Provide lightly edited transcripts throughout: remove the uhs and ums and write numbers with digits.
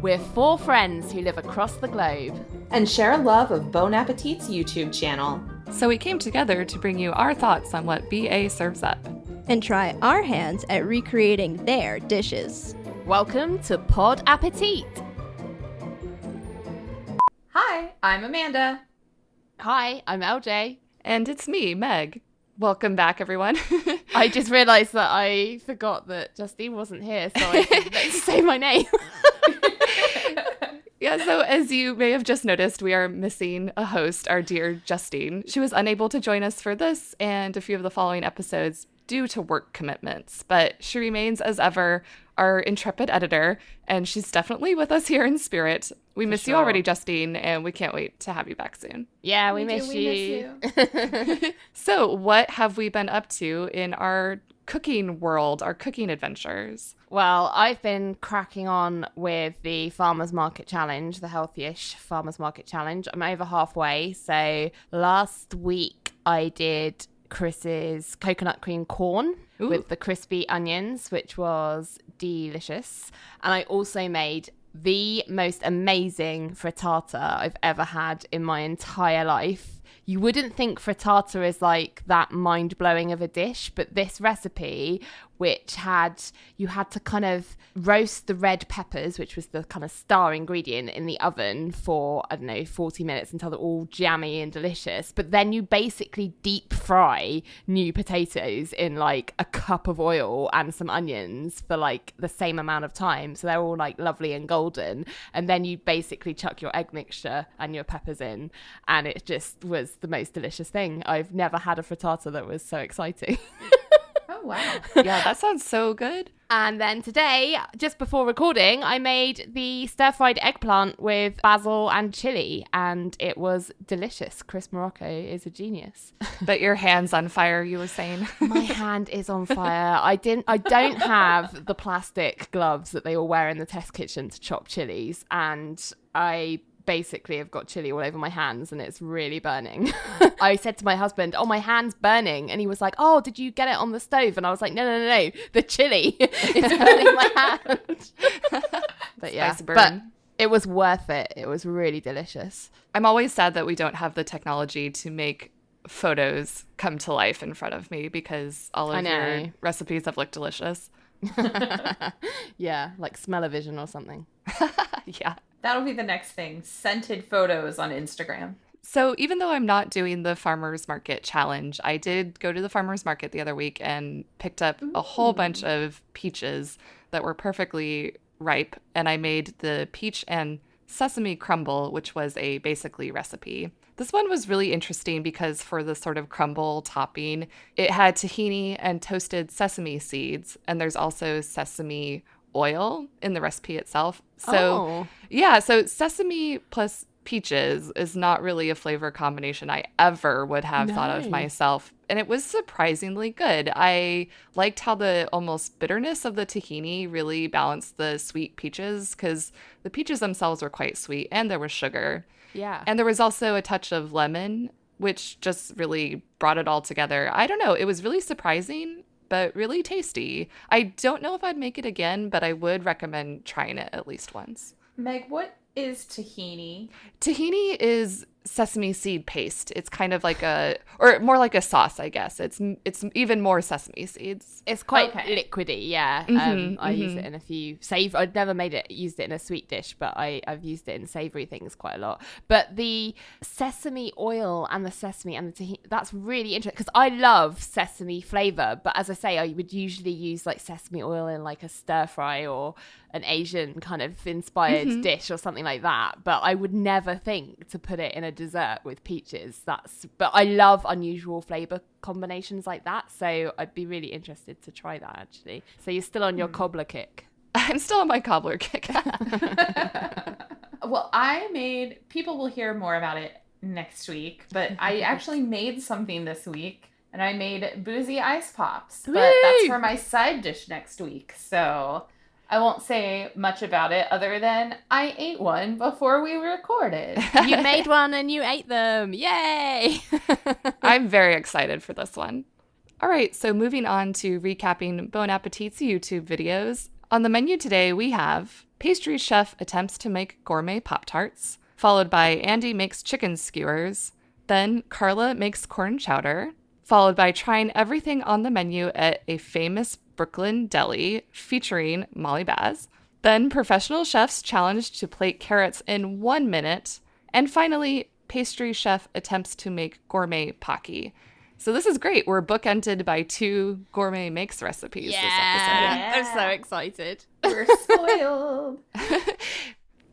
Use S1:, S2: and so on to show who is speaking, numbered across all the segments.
S1: We're four friends who live across the globe
S2: and share a love of Bon Appétit's YouTube channel.
S3: So we came together to bring you our thoughts on what BA serves up.
S4: And try our hands at recreating their dishes.
S1: Welcome to Pod Appétit.
S2: Hi, I'm Amanda.
S1: Hi, I'm LJ.
S3: And it's me, Meg. Welcome back, everyone.
S1: I just realised that I forgot that Justine wasn't here, so I didn't say my name.
S3: Yeah, so as you may have just noticed, we are missing a host, our dear Justine. She was unable to join us for this and a few of the following episodes due to work commitments, but she remains, as ever, our intrepid editor, and she's definitely with us here in spirit. We miss you already, Justine, and we can't wait to have you back soon.
S1: Yeah, we miss you.
S3: So what have we been up to in our cooking world, our cooking adventures?
S1: Well, I've been cracking on with the Farmers Market Challenge, the Healthy-ish Farmers Market Challenge. I'm over halfway. So last week I did Chris's coconut cream corn with the crispy onions, which was delicious. And I also made the most amazing frittata I've ever had in my entire life. You wouldn't think frittata is like that mind-blowing of a dish, but this recipe, which you had to kind of roast the red peppers, which was the kind of star ingredient, in the oven for, 40 minutes until they're all jammy and delicious. But then you basically deep fry new potatoes in like a cup of oil and some onions for like the same amount of time. So they're all like lovely and golden. And then you basically chuck your egg mixture and your peppers in. And it just was the most delicious thing. I've never had a frittata that was so exciting.
S2: Oh, wow.
S3: Yeah, that sounds so good.
S1: And then today, just before recording, I made the stir-fried eggplant with basil and chili, and it was delicious. Chris Morocco is a genius.
S3: But your hand's on fire, you were saying.
S1: My hand is on fire. I don't have the plastic gloves that they all wear in the test kitchen to chop chilies, and I basically have got chili all over my hands and it's really burning. I said to my husband, my hand's burning, and he was like, did you get it on the stove? And I was like, no, the chili is burning my hand. But yeah, but it was worth it. It was really delicious.
S3: I'm always sad that we don't have the technology to make photos come to life in front of me, because all of your recipes have looked delicious.
S1: Yeah, like smell-o-vision or something.
S3: Yeah.
S2: That'll be the next thing. Scented photos on Instagram.
S3: So even though I'm not doing the Farmers Market Challenge, I did go to the Farmers Market the other week and picked up a whole bunch of peaches that were perfectly ripe. And I made the peach and sesame crumble, which was a basically recipe. This one was really interesting because for the sort of crumble topping, it had tahini and toasted sesame seeds. And there's also sesame oil in the recipe itself. So so sesame plus peaches is not really a flavor combination I ever would have thought of myself. And it was surprisingly good. I liked how the almost bitterness of the tahini really balanced the sweet peaches, because the peaches themselves were quite sweet and there was sugar.
S1: Yeah.
S3: And there was also a touch of lemon, which just really brought it all together. I don't know. It was really surprising, but really tasty. I don't know if I'd make it again, but I would recommend trying it at least once.
S2: Meg, what is tahini?
S3: Tahini is sesame seed paste. It's kind of like or more like a sauce, I guess. It's even more sesame seeds.
S1: It's quite liquidy, yeah. I use it in a few I've never used it in a sweet dish, but I've used it in savory things quite a lot. But the sesame oil and the sesame and the tahini, that's really interesting, because I love sesame flavor. But as I say, I would usually use like sesame oil in like a stir fry or an Asian kind of inspired dish or something like that. But I would never think to put it in a dessert with peaches. But I love unusual flavor combinations like that, so I'd be really interested to try that actually. So you're still on your cobbler kick?
S3: I'm still on my cobbler kick.
S2: Well, people will hear more about it next week, but I actually made something this week, and I made boozy ice pops, but that's for my side dish next week, so I won't say much about it other than I ate one before we recorded.
S1: You made one and you ate them. Yay!
S3: I'm very excited for this one. All right, so moving on to recapping Bon Appétit's YouTube videos. On the menu today, we have Pastry chef attempts to make gourmet Pop-Tarts, followed by Andy makes chicken skewers. Then Carla makes corn chowder, followed by trying everything on the menu at a famous Brooklyn deli featuring Molly Baz. Then professional chefs challenged to plate carrots in 1 minute. And finally, pastry chef attempts to make gourmet Pocky. So this is great. We're bookended by 2 gourmet makes recipes this episode.
S1: Yeah, I'm so excited.
S2: We're spoiled.
S3: All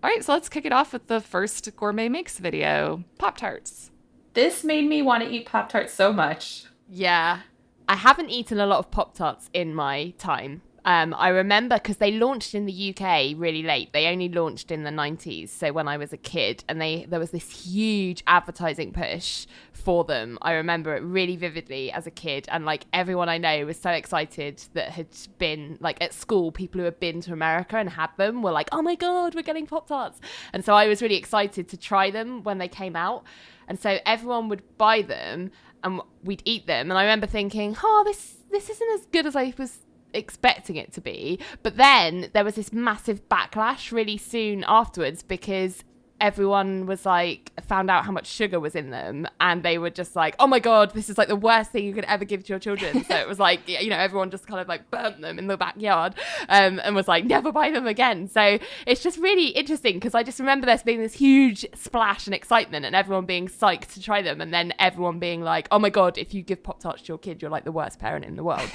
S3: right, so let's kick it off with the first gourmet makes video, Pop-Tarts.
S2: This made me want to eat Pop-Tarts so much.
S1: Yeah. I haven't eaten a lot of Pop-Tarts in my time. I remember because they launched in the UK really late. They only launched in the 90s, so when I was a kid, and there was this huge advertising push for them. I remember it really vividly as a kid, and like everyone I know was so excited that had been like at school, people who had been to America and had them were like, oh my God, we're getting Pop-Tarts. And so I was really excited to try them when they came out. And so everyone would buy them and we'd eat them. And I remember thinking, oh, this isn't as good as I was expecting it to be. But then there was this massive backlash really soon afterwards because everyone was like, found out how much sugar was in them, and they were just like, oh my God, this is like the worst thing you could ever give to your children. So it was like, you know, everyone just kind of like burnt them in the backyard, and was like, never buy them again. So it's just really interesting because I just remember there being this huge splash and excitement and everyone being psyched to try them, and then everyone being like, oh my God, if you give Pop-Tarts to your kid, you're like the worst parent in the world.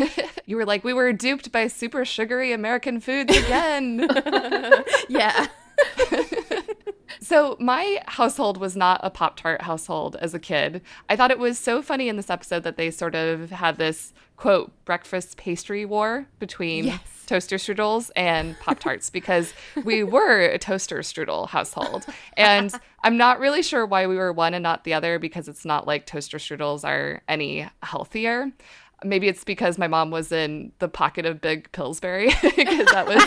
S3: You were like, we were duped by super sugary American foods again.
S1: Yeah.
S3: So my household was not a Pop-Tart household as a kid. I thought it was so funny in this episode that they sort of had this, quote, breakfast pastry war between toaster strudels and Pop-Tarts because we were a toaster strudel household. And I'm not really sure why we were one and not the other, because it's not like toaster strudels are any healthier. Maybe it's because my mom was in the pocket of Big Pillsbury because that was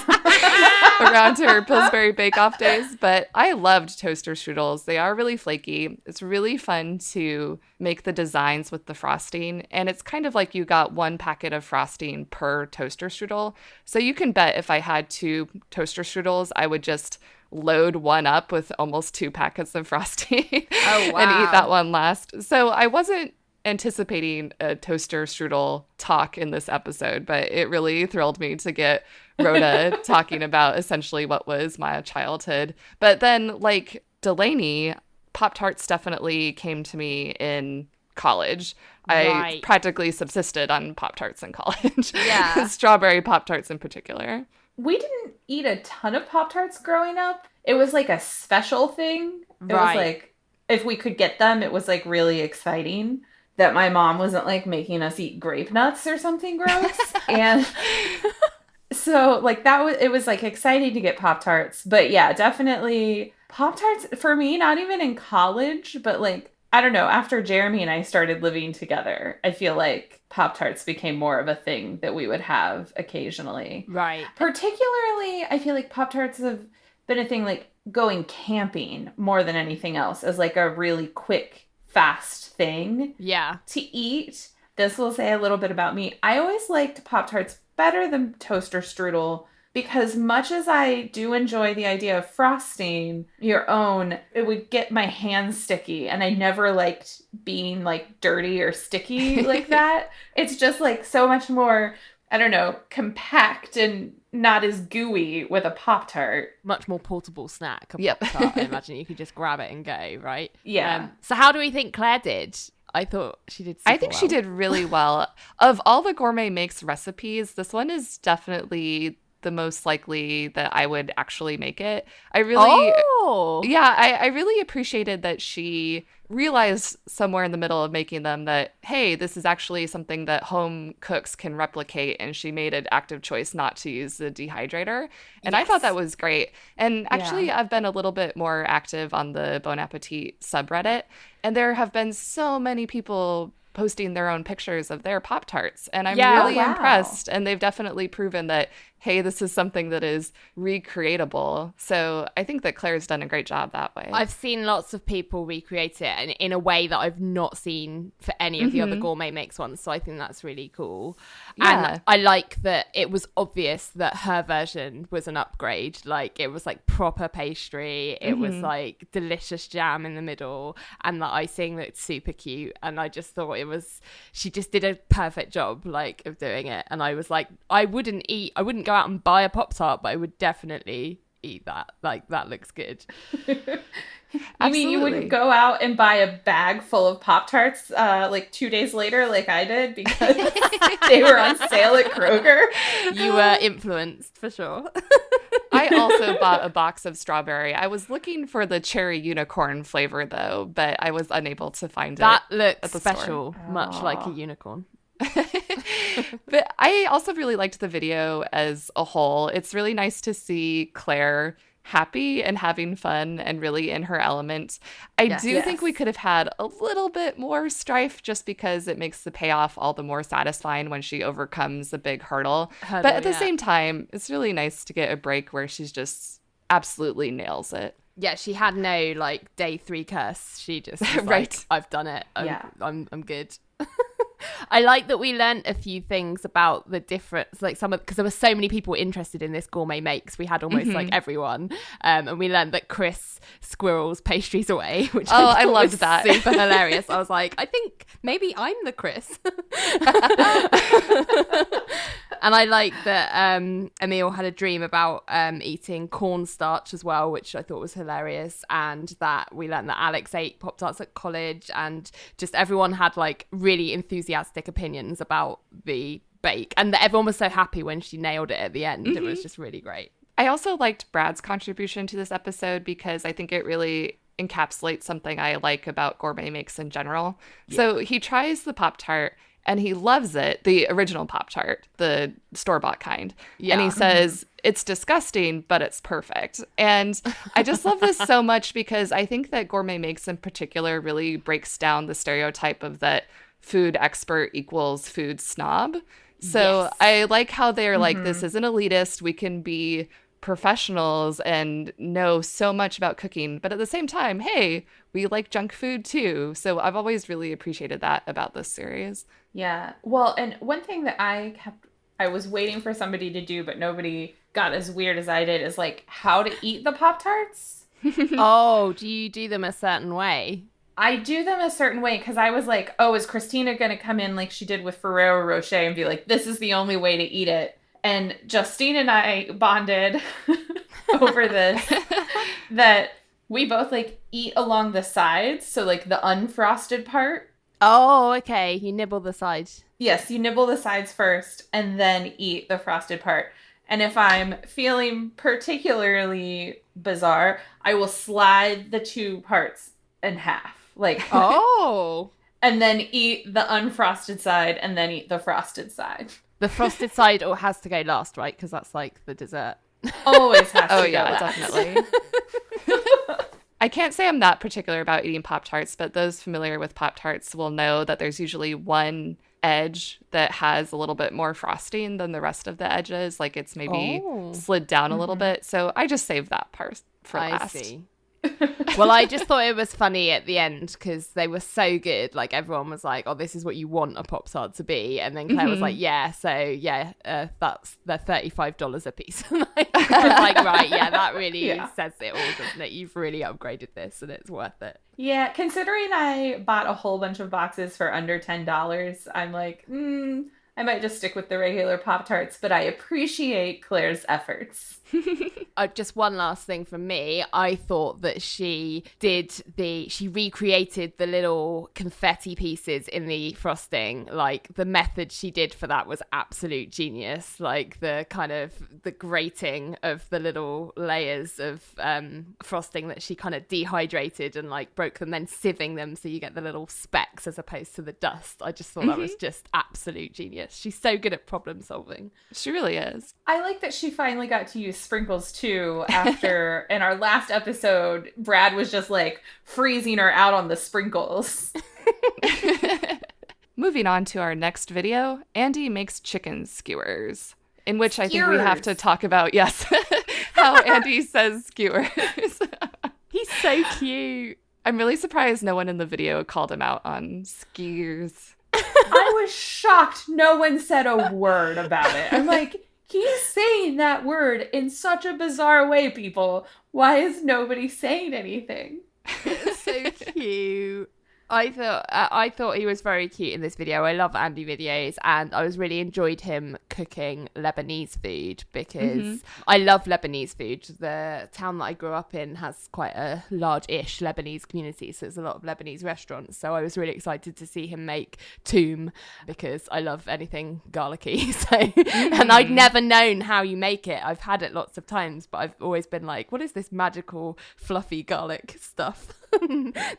S3: around her Pillsbury Bake-Off days. But I loved toaster strudels. They are really flaky. It's really fun to make the designs with the frosting. And it's kind of like you got 1 packet of frosting per toaster strudel. So you can bet if I had 2 toaster strudels, I would just load one up with almost 2 packets of frosting and eat that one last. So I wasn't anticipating a toaster strudel talk in this episode, but it really thrilled me to get Rhoda talking about essentially what was my childhood. But then, like Delaney, Pop-Tarts definitely came to me in college. I practically subsisted on Pop-Tarts in college.
S1: Yeah.
S3: Strawberry Pop-Tarts in particular.
S2: We didn't eat a ton of Pop-Tarts growing up. It was like a special thing. It was like, if we could get them, it was like really exciting that my mom wasn't like making us eat grape nuts or something gross. And so like it was like exciting to get Pop-Tarts. But yeah, definitely Pop-Tarts for me, not even in college, but like, I don't know, after Jeremy and I started living together, I feel like Pop-Tarts became more of a thing that we would have occasionally.
S1: Right.
S2: Particularly, I feel like Pop-Tarts have been a thing like going camping more than anything else as like a really quick, fast thing to eat. This will say a little bit about me. I always liked Pop-Tarts better than toaster strudel because much as I do enjoy the idea of frosting your own, it would get my hands sticky, and I never liked being like dirty or sticky like that. It's just like so much more, I don't know, compact and not as gooey with a Pop-Tart.
S1: Much more portable snack.
S3: Yep.
S1: Pop-Tart, I imagine you could just grab it and go, right?
S2: Yeah.
S1: So how do we think Claire did? I thought she did super
S3: I think she did really well. Of all the gourmet makes recipes, this one is definitely the most likely that I would actually make it. I really appreciated that she realized somewhere in the middle of making them that, hey, this is actually something that home cooks can replicate, and she made an active choice not to use the dehydrator. And I thought that was great. And actually, I've been a little bit more active on the Bon Appetit subreddit, and there have been so many people posting their own pictures of their Pop-Tarts, and I'm really impressed. And they've definitely proven that, hey, this is something that is recreatable. So I think that Claire's done a great job that way.
S1: I've seen lots of people recreate it and in a way that I've not seen for any of the other Gourmet Makes ones. So I think that's really cool.
S3: Yeah.
S1: And I like that it was obvious that her version was an upgrade. Like it was like proper pastry. It was like delicious jam in the middle, and the icing looked super cute. And I just thought she just did a perfect job like of doing it. And I was like, I wouldn't go out and buy a Pop-Tart, but I would definitely eat that. Like that looks good.
S2: I mean, you wouldn't go out and buy a bag full of Pop-Tarts like 2 days later like I did because they were on sale at Kroger?
S1: You were influenced for sure.
S3: I also bought a box of strawberry. I was looking for the cherry unicorn flavor though, but I was unable to find
S1: that
S3: it.
S1: That looks
S3: at the
S1: special,
S3: store.
S1: much like a unicorn.
S3: But I also really liked the video as a whole. It's really nice to see Claire happy and having fun and really in her element. I do think we could have had a little bit more strife just because it makes the payoff all the more satisfying when she overcomes a big hurdle. But at the same time, it's really nice to get a break where she's just absolutely nails it.
S1: Yeah, she had no like day 3 curse. She just was
S3: right.
S1: Like, I've done it. I'm good. I like that we learnt a few things about the difference, like because there were so many people interested in this Gourmet Makes. We had almost like everyone, and we learned that Chris squirrels pastries away, which I loved was that. Super hilarious. I was like, I think maybe I'm the Chris. And I like that Emil had a dream about eating cornstarch as well, which I thought was hilarious. And that we learned that Alex ate Pop-Tarts at college, and just everyone had like really enthusiastic opinions about the bake, and that everyone was so happy when she nailed it at the end. It was just really great.
S3: I also liked Brad's contribution to this episode because I think it really encapsulates something I like about Gourmet Makes in general. Yeah. So he tries the Pop-Tart and he loves it, the original Pop-Tart, the store-bought kind. Yeah. And he says, it's disgusting, but it's perfect. And I just love this so much because I think that Gourmet Makes in particular really breaks down the stereotype of that food expert equals food snob. So I like how they're like, this isn't elitist. We can be professionals and know so much about cooking. But at the same time, hey, we like junk food too. So I've always really appreciated that about this series.
S2: Yeah. Well, and one thing that I was waiting for somebody to do, but nobody got as weird as I did, is like how to eat the Pop-Tarts.
S1: Oh, do you do them a certain way?
S2: I do them a certain way because I was like, oh, is Christina going to come in like she did with Ferrero Rocher and be like, this is the only way to eat it? And Justine and I bonded over this, that we both like eat along the sides. So like the unfrosted part.
S1: Oh, okay. You nibble the sides.
S2: Yes, you nibble the sides first and then eat the frosted part. And if I'm feeling particularly bizarre, I will slide the two parts in half. Like,
S1: oh,
S2: and then eat the unfrosted side and then eat the frosted side.
S1: The frosted side has to go last, right? Because that's like the dessert.
S2: Always has to go
S3: yeah,
S2: last.
S3: Definitely. I can't say I'm that particular about eating Pop-Tarts, but those familiar with Pop-Tarts will know that there's usually one edge that has a little bit more frosting than the rest of the edges. Like it's maybe slid down a little bit. So I just saved that part for last.
S1: I see. Well, I just thought it was funny at the end because they were so good. Like everyone was like, oh, this is what you want a Pop-Tart to be. And then Claire was like, that's they're $35 a piece. I was like, right, yeah, that really says it all, doesn't it? You've really upgraded this and it's worth it.
S2: Yeah, considering I bought a whole bunch of boxes for under $10, I'm like, I might just stick with the regular Pop-Tarts, but I appreciate Claire's efforts.
S1: Just one last thing from me. I thought that she recreated the little confetti pieces in the frosting. Like the method she did for that was absolute genius. Like the kind of the grating of the little layers of frosting that she kind of dehydrated and like broke them, then sieving them so you get the little specks as opposed to the dust. I just thought that was just absolute genius. She's so good at problem solving.
S3: She really is.
S2: I like that she finally got to use sprinkles too after in our last episode Brad was just like freezing her out on the sprinkles.
S3: Moving on to our next video, Andy makes chicken skewers. In which I think we have to talk about, yes, how Andy says skewers.
S1: He's so cute.
S3: I'm really surprised no one in the video called him out on skewers.
S2: I was shocked no one said a word about it. I'm like, he's saying that word in such a bizarre way, people. Why is nobody saying anything?
S1: It's so cute. I thought he was very cute in this video. I love Andy videos, and I was really enjoyed him cooking Lebanese food because I love Lebanese food. The town that I grew up in has quite a large-ish Lebanese community, so there's a lot of Lebanese restaurants. So I was really excited to see him make toum because I love anything garlicky. And I'd never known how you make it. I've had it lots of times, but I've always been like, what is this magical fluffy garlic stuff?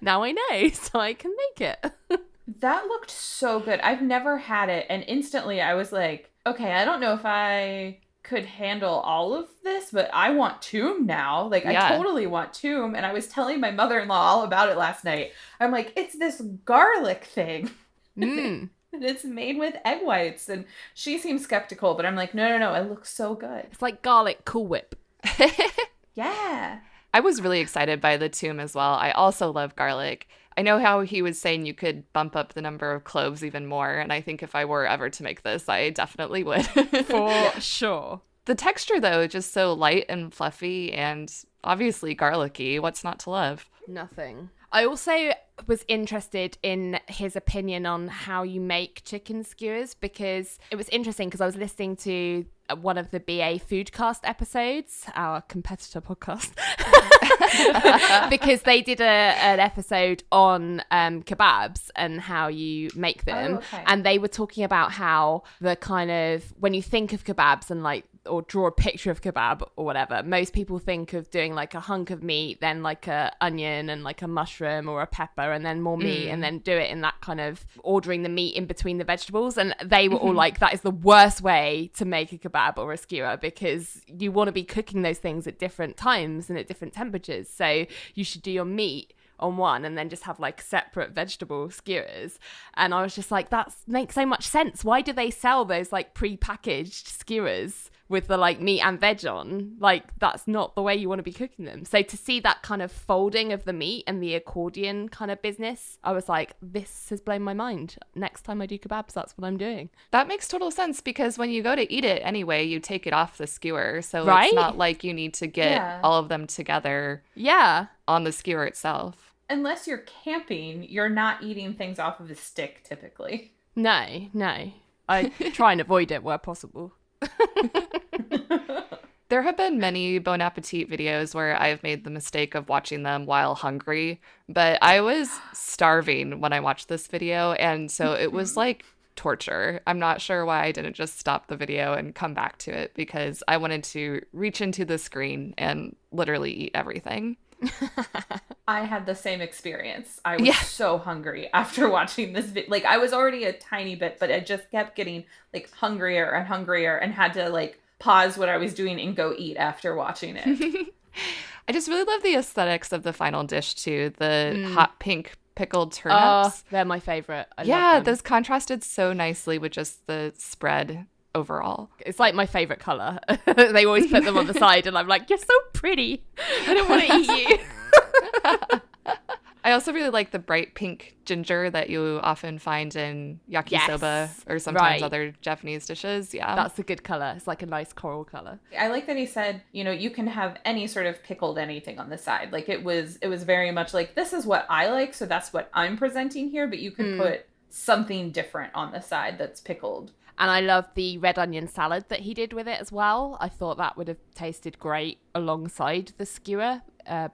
S1: Now I know, so I can make it.
S2: That looked so good. I've never had it, and instantly I was like, okay, I don't know if I could handle all of this, but I want toum now. Like, I totally want toum, and I was telling my mother-in-law all about it last night. I'm like, it's this garlic thing. And it's made with egg whites, and she seems skeptical, but I'm like, no, it looks so good.
S1: It's like garlic Cool Whip.
S2: Yeah.
S3: I was really excited by the toum as well. I also love garlic. I know how he was saying you could bump up the number of cloves even more, and I think if I were ever to make this, I definitely would.
S1: For sure.
S3: The texture, though, is just so light and fluffy and obviously garlicky. What's not to love?
S1: Nothing. I also was interested in his opinion on how you make chicken skewers, because it was interesting because I was listening to one of the BA Foodcast episodes, our competitor podcast, because they did an episode on kebabs and how you make them.
S2: Oh, okay.
S1: And they were talking about how the kind of, when you think of kebabs and like, or draw a picture of kebab or whatever, most people think of doing like a hunk of meat, then like a onion and like a mushroom or a pepper and then more meat, and then do it in that kind of ordering the meat in between the vegetables. And they were all like, that is the worst way to make a kebab or a skewer, because you want to be cooking those things at different times and at different temperatures. So you should do your meat on one and then just have like separate vegetable skewers. And I was just like, that makes so much sense. Why do they sell those like pre-packaged skewers with the like meat and veg on? Like, that's not the way you want to be cooking them. So to see that kind of folding of the meat and the accordion kind of business, I was like, this has blown my mind. Next time I do kebabs, that's what I'm doing.
S3: That makes total sense, because when you go to eat it anyway, you take it off the skewer. So
S1: Right?
S3: It's not like you need to get all of them together on the skewer itself.
S2: Unless you're camping, you're not eating things off of a stick typically.
S1: No. I try and avoid it where possible.
S3: There have been many Bon Appetit videos where I've made the mistake of watching them while hungry, but I was starving when I watched this video, and so it was like torture. I'm not sure why I didn't just stop the video and come back to it, because I wanted to reach into the screen and literally eat everything.
S2: I had the same experience. I was so hungry after watching this video. Like, I was already a tiny bit, but I just kept getting like hungrier and hungrier and had to like pause what I was doing and go eat after watching it.
S3: I just really love the aesthetics of the final dish too. The hot pink pickled turnips.
S1: They're my favorite. I love
S3: Yeah,
S1: them.
S3: those contrasted so nicely with just the spread overall.
S1: It's like my favorite color. They always put them on the side and I'm like, you're so pretty. I don't want to eat you.
S3: I also really like the bright pink ginger that you often find in yakisoba or sometimes other Japanese dishes. Yeah.
S1: That's a good color. It's like a nice coral color.
S2: I like that he said, you know, you can have any sort of pickled anything on the side. Like, it was very much like, this is what I like, so that's what I'm presenting here, but you could put something different on the side that's pickled.
S1: And I love the red onion salad that he did with it as well. I thought that would have tasted great alongside the skewer,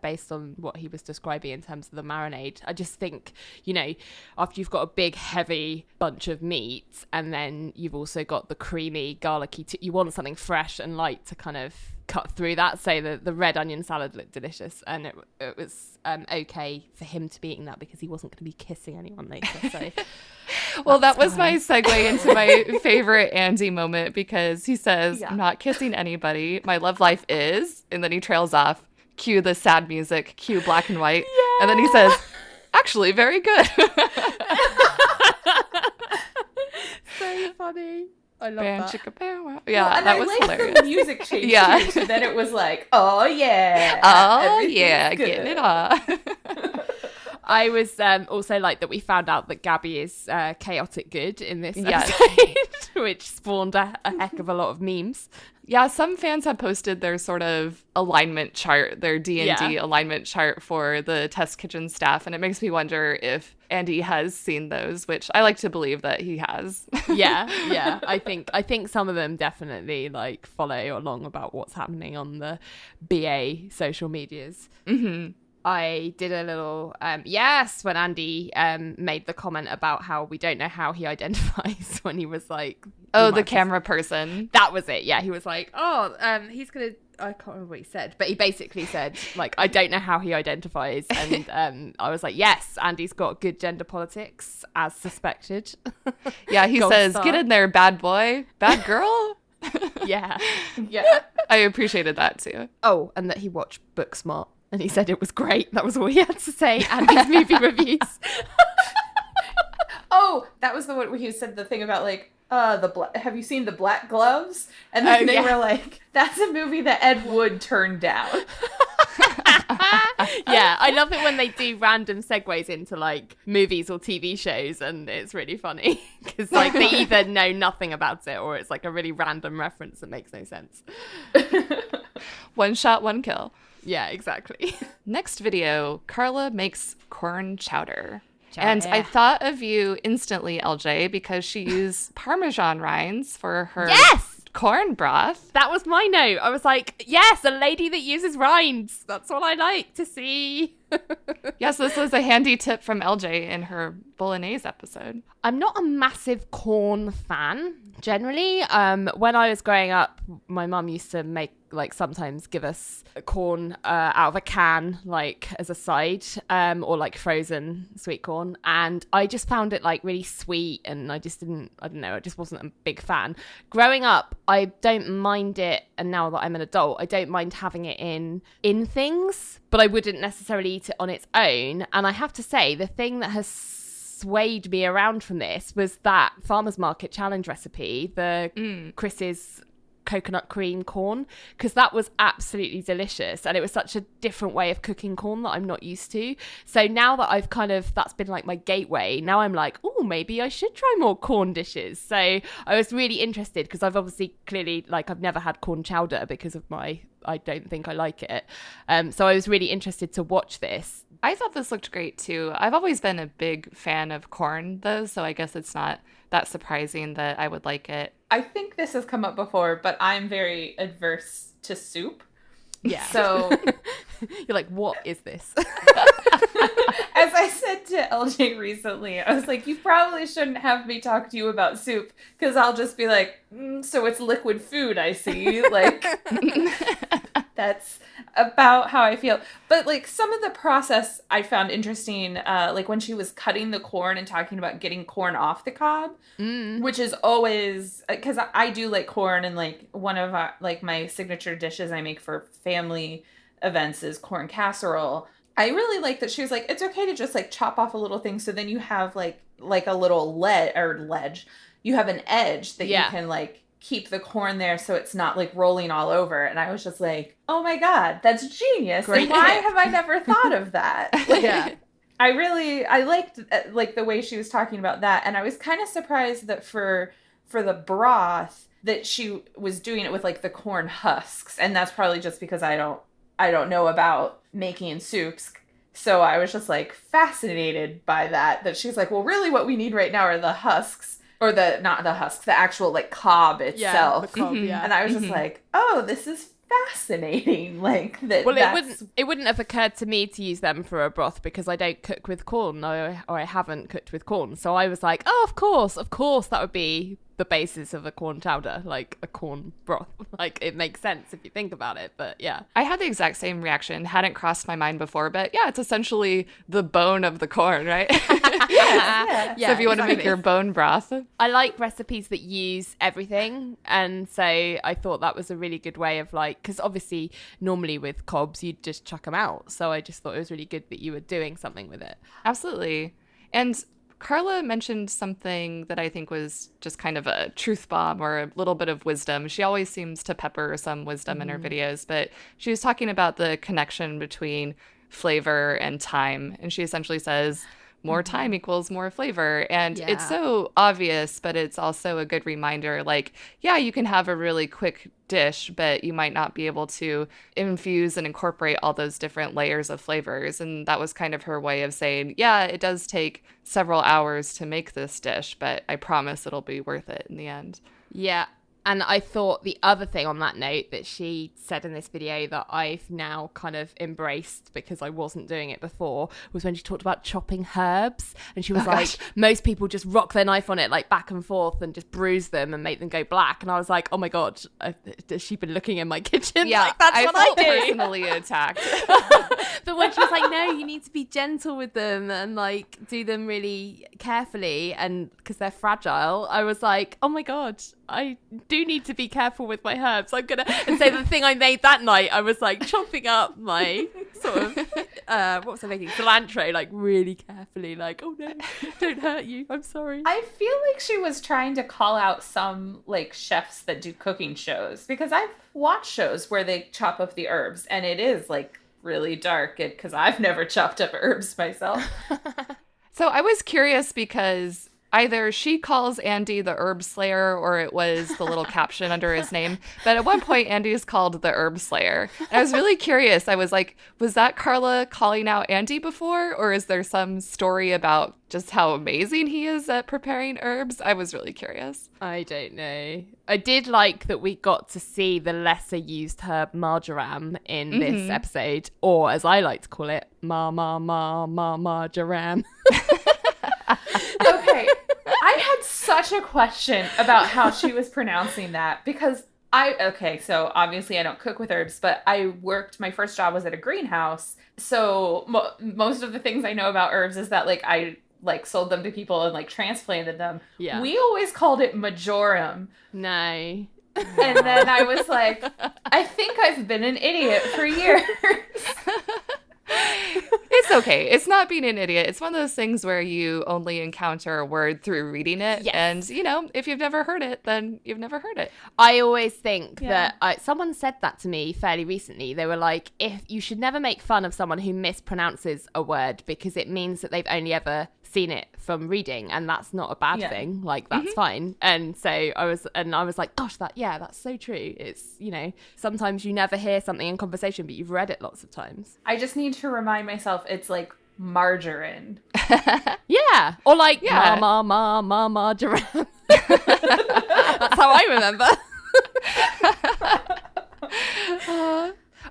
S1: based on what he was describing in terms of the marinade. I just think, you know, after you've got a big, heavy bunch of meat and then you've also got the creamy, garlicky, you want something fresh and light to kind of cut through that. So the red onion salad looked delicious, and it was okay for him to be eating that because he wasn't going to be kissing anyone later. So
S3: well, that was my segue into my favorite Andy moment, because he says, I'm not kissing anybody. My love life is, and then he trails off. Cue the sad music, cue black and white. Yeah. And then he says, actually, very good.
S1: So funny. I love
S3: Bam,
S1: that.
S3: chicka, bam, wow. Yeah,
S2: Well, and
S3: that
S2: I
S3: was
S2: liked
S3: hilarious.
S2: the music change
S3: Yeah.
S2: too. So then it was like, oh yeah.
S3: Oh,
S2: everything's
S3: yeah,
S2: good.
S3: getting it on.
S1: I was also like that we found out that Gabby is chaotic good in this
S3: Yes.
S1: episode, which spawned a heck of a lot of memes.
S3: Yeah, some fans have posted their sort of alignment chart, their D&D alignment chart for the test kitchen staff, and it makes me wonder if Andy has seen those, which I like to believe that he has.
S1: Yeah. I think some of them definitely like follow along about what's happening on the BA social medias.
S3: Mm-hmm.
S1: I did a little yes when Andy made the comment about how we don't know how he identifies when he was like,
S3: Oh, the camera person.
S1: that was it. Yeah, he was like, he's gonna, I can't remember what he said, but he basically said like, I don't know how he identifies, and I was like, yes, Andy's got good gender politics as suspected.
S3: Yeah, he
S1: Gold
S3: says,
S1: star.
S3: get in there, bad boy, bad girl.
S1: Yeah.
S2: Yeah.
S3: I appreciated that too.
S1: Oh, and that he watched Booksmart. And he said it was great. That was all he had to say. Andy's movie reviews.
S2: Oh, that was the one where he said the thing about like have you seen The Black Gloves? And then they were like, that's a movie that Ed Wood turned down.
S1: Yeah, I love it when they do random segues into like movies or TV shows, and it's really funny because like they either know nothing about it or it's like a really random reference that makes no sense.
S3: One shot, one kill.
S1: Yeah, exactly.
S3: Next video, Carla makes corn chowder.
S1: Chowder.
S3: And I thought of you instantly, LJ, because she used Parmesan rinds for her
S1: Yes!
S3: corn broth.
S1: That was my note. I was like, yes, a lady that uses rinds. That's what I like to see.
S3: Yes, this was a handy tip from LJ in her bolognese episode.
S1: I'm not a massive corn fan generally. When I was growing up, my mum used to make like sometimes give us corn out of a can, like as a side, or like frozen sweet corn, and I just found it like really sweet, and I just wasn't a big fan. Growing up, I don't mind it, and now that I'm an adult, I don't mind having it in things, but I wouldn't necessarily eat it on its own. And I have to say, the thing that has swayed me around from this was that farmer's market challenge recipe, the Chris's coconut cream corn, because that was absolutely delicious, and it was such a different way of cooking corn that I'm not used to. So now that I've that's been like my gateway, now I'm like, oh, maybe I should try more corn dishes. So I was really interested because I've obviously clearly like I've never had corn chowder because of I don't think I like it. So I was really interested to watch this.
S3: I thought this looked great too. I've always been a big fan of corn though, so I guess it's not that surprising that I would like it.
S2: I think this has come up before, but I'm very adverse to soup.
S1: Yeah.
S2: So
S1: You're like, what is this?
S2: as I said to LJ recently, I was like, you probably shouldn't have me talk to you about soup, because I'll just be like, so it's liquid food, I see. Like, that's about how I feel. But like some of the process I found interesting, like when she was cutting the corn and talking about getting corn off the cob, which is always, because I do like corn, and like one of like my signature dishes I make for family events is corn casserole. I really like that she was like, it's okay to just like chop off a little thing, so then you have like a little ledge. You have an edge that you can like keep the corn there so it's not like rolling all over. And I was just like, oh my God, that's genius.
S1: Great.
S2: And why have I never thought of that? Like,
S1: Yeah.
S2: I liked like the way she was talking about that. And I was kind of surprised that for the broth that she was doing it with like the corn husks. And that's probably just because I don't know about making soups. So I was just like fascinated by that she's like, well, really what we need right now are the husks. Or not the husk, the actual like cob itself.
S1: The cob, yeah.
S2: And I was just like, oh, this is fascinating. Like that.
S1: Well, it wouldn't have occurred to me to use them for a broth because I don't cook with corn, or I haven't cooked with corn. So I was like, oh, of course, that would be the basis of a corn chowder, like a corn broth. Like it makes sense if you think about it. But yeah,
S3: I had the exact same reaction. Hadn't crossed my mind before, but yeah, it's essentially the bone of the corn, right?
S1: yeah.
S3: So if you want to make your bone broth.
S1: I like recipes that use everything, and so I thought that was a really good way of like, because obviously normally with cobs you'd just chuck them out. So I just thought it was really good that you were doing something with it.
S3: Absolutely. And Carla mentioned something that I think was just kind of a truth bomb or a little bit of wisdom. She always seems to pepper some wisdom in her videos, but she was talking about the connection between flavor and time. And she essentially says, more time equals more flavor. And it's so obvious, but it's also a good reminder. Like, yeah, you can have a really quick dish, but you might not be able to infuse and incorporate all those different layers of flavors. And that was kind of her way of saying, yeah, it does take several hours to make this dish, but I promise it'll be worth it in the end.
S1: Yeah. And I thought the other thing on that note that she said in this video that I've now kind of embraced because I wasn't doing it before was when she talked about chopping herbs. And she was like, most people just rock their knife on it like back and forth and just bruise them and make them go black. And I was like, oh my God, has she been looking in my kitchen?
S3: Yeah,
S1: like, that's what I do.
S3: Personally attacked.
S1: But when she was like, no, you need to be gentle with them and like do them really carefully and because they're fragile, I was like, oh my God, I do need to be careful with my herbs. I'm gonna and so the thing I made that night, I was like chopping up my sort of what was I making? Cilantro, like really carefully, like, oh no, don't hurt you. I'm sorry.
S2: I feel like she was trying to call out some like chefs that do cooking shows because I've watched shows where they chop up the herbs and it is like really dark because I've never chopped up herbs myself.
S3: So I was curious because either she calls Andy the herb slayer or it was the little caption under his name. But at one point, Andy is called the herb slayer. And I was really curious. I was like, was that Carla calling out Andy before? Or is there some story about just how amazing he is at preparing herbs? I was really curious.
S1: I don't know. I did like that we got to see the lesser used herb marjoram in this episode. Or as I like to call it, marjoram.
S2: Okay. I had such a question about how she was pronouncing that because so obviously I don't cook with herbs, but my first job was at a greenhouse. So most of the things I know about herbs is that like I like sold them to people and like transplanted them.
S1: Yeah.
S2: We always called it marjoram.
S1: No.
S2: And then I was like, I think I've been an idiot for years.
S3: It's okay. It's not being an idiot. It's one of those things where you only encounter a word through reading it.
S1: Yes.
S3: And, you know, if you've never heard it, then you've never heard it.
S1: I always think that someone said that to me fairly recently. They were like, if you should never make fun of someone who mispronounces a word because it means that they've only ever seen it from reading and that's not a bad thing. Like that's fine. And so I was like, gosh, that's so true. It's, you know, sometimes you never hear something in conversation, but you've read it lots of times.
S2: I just need to remind myself it's like margarine.
S1: Yeah. Or like marjoram. That's how I remember.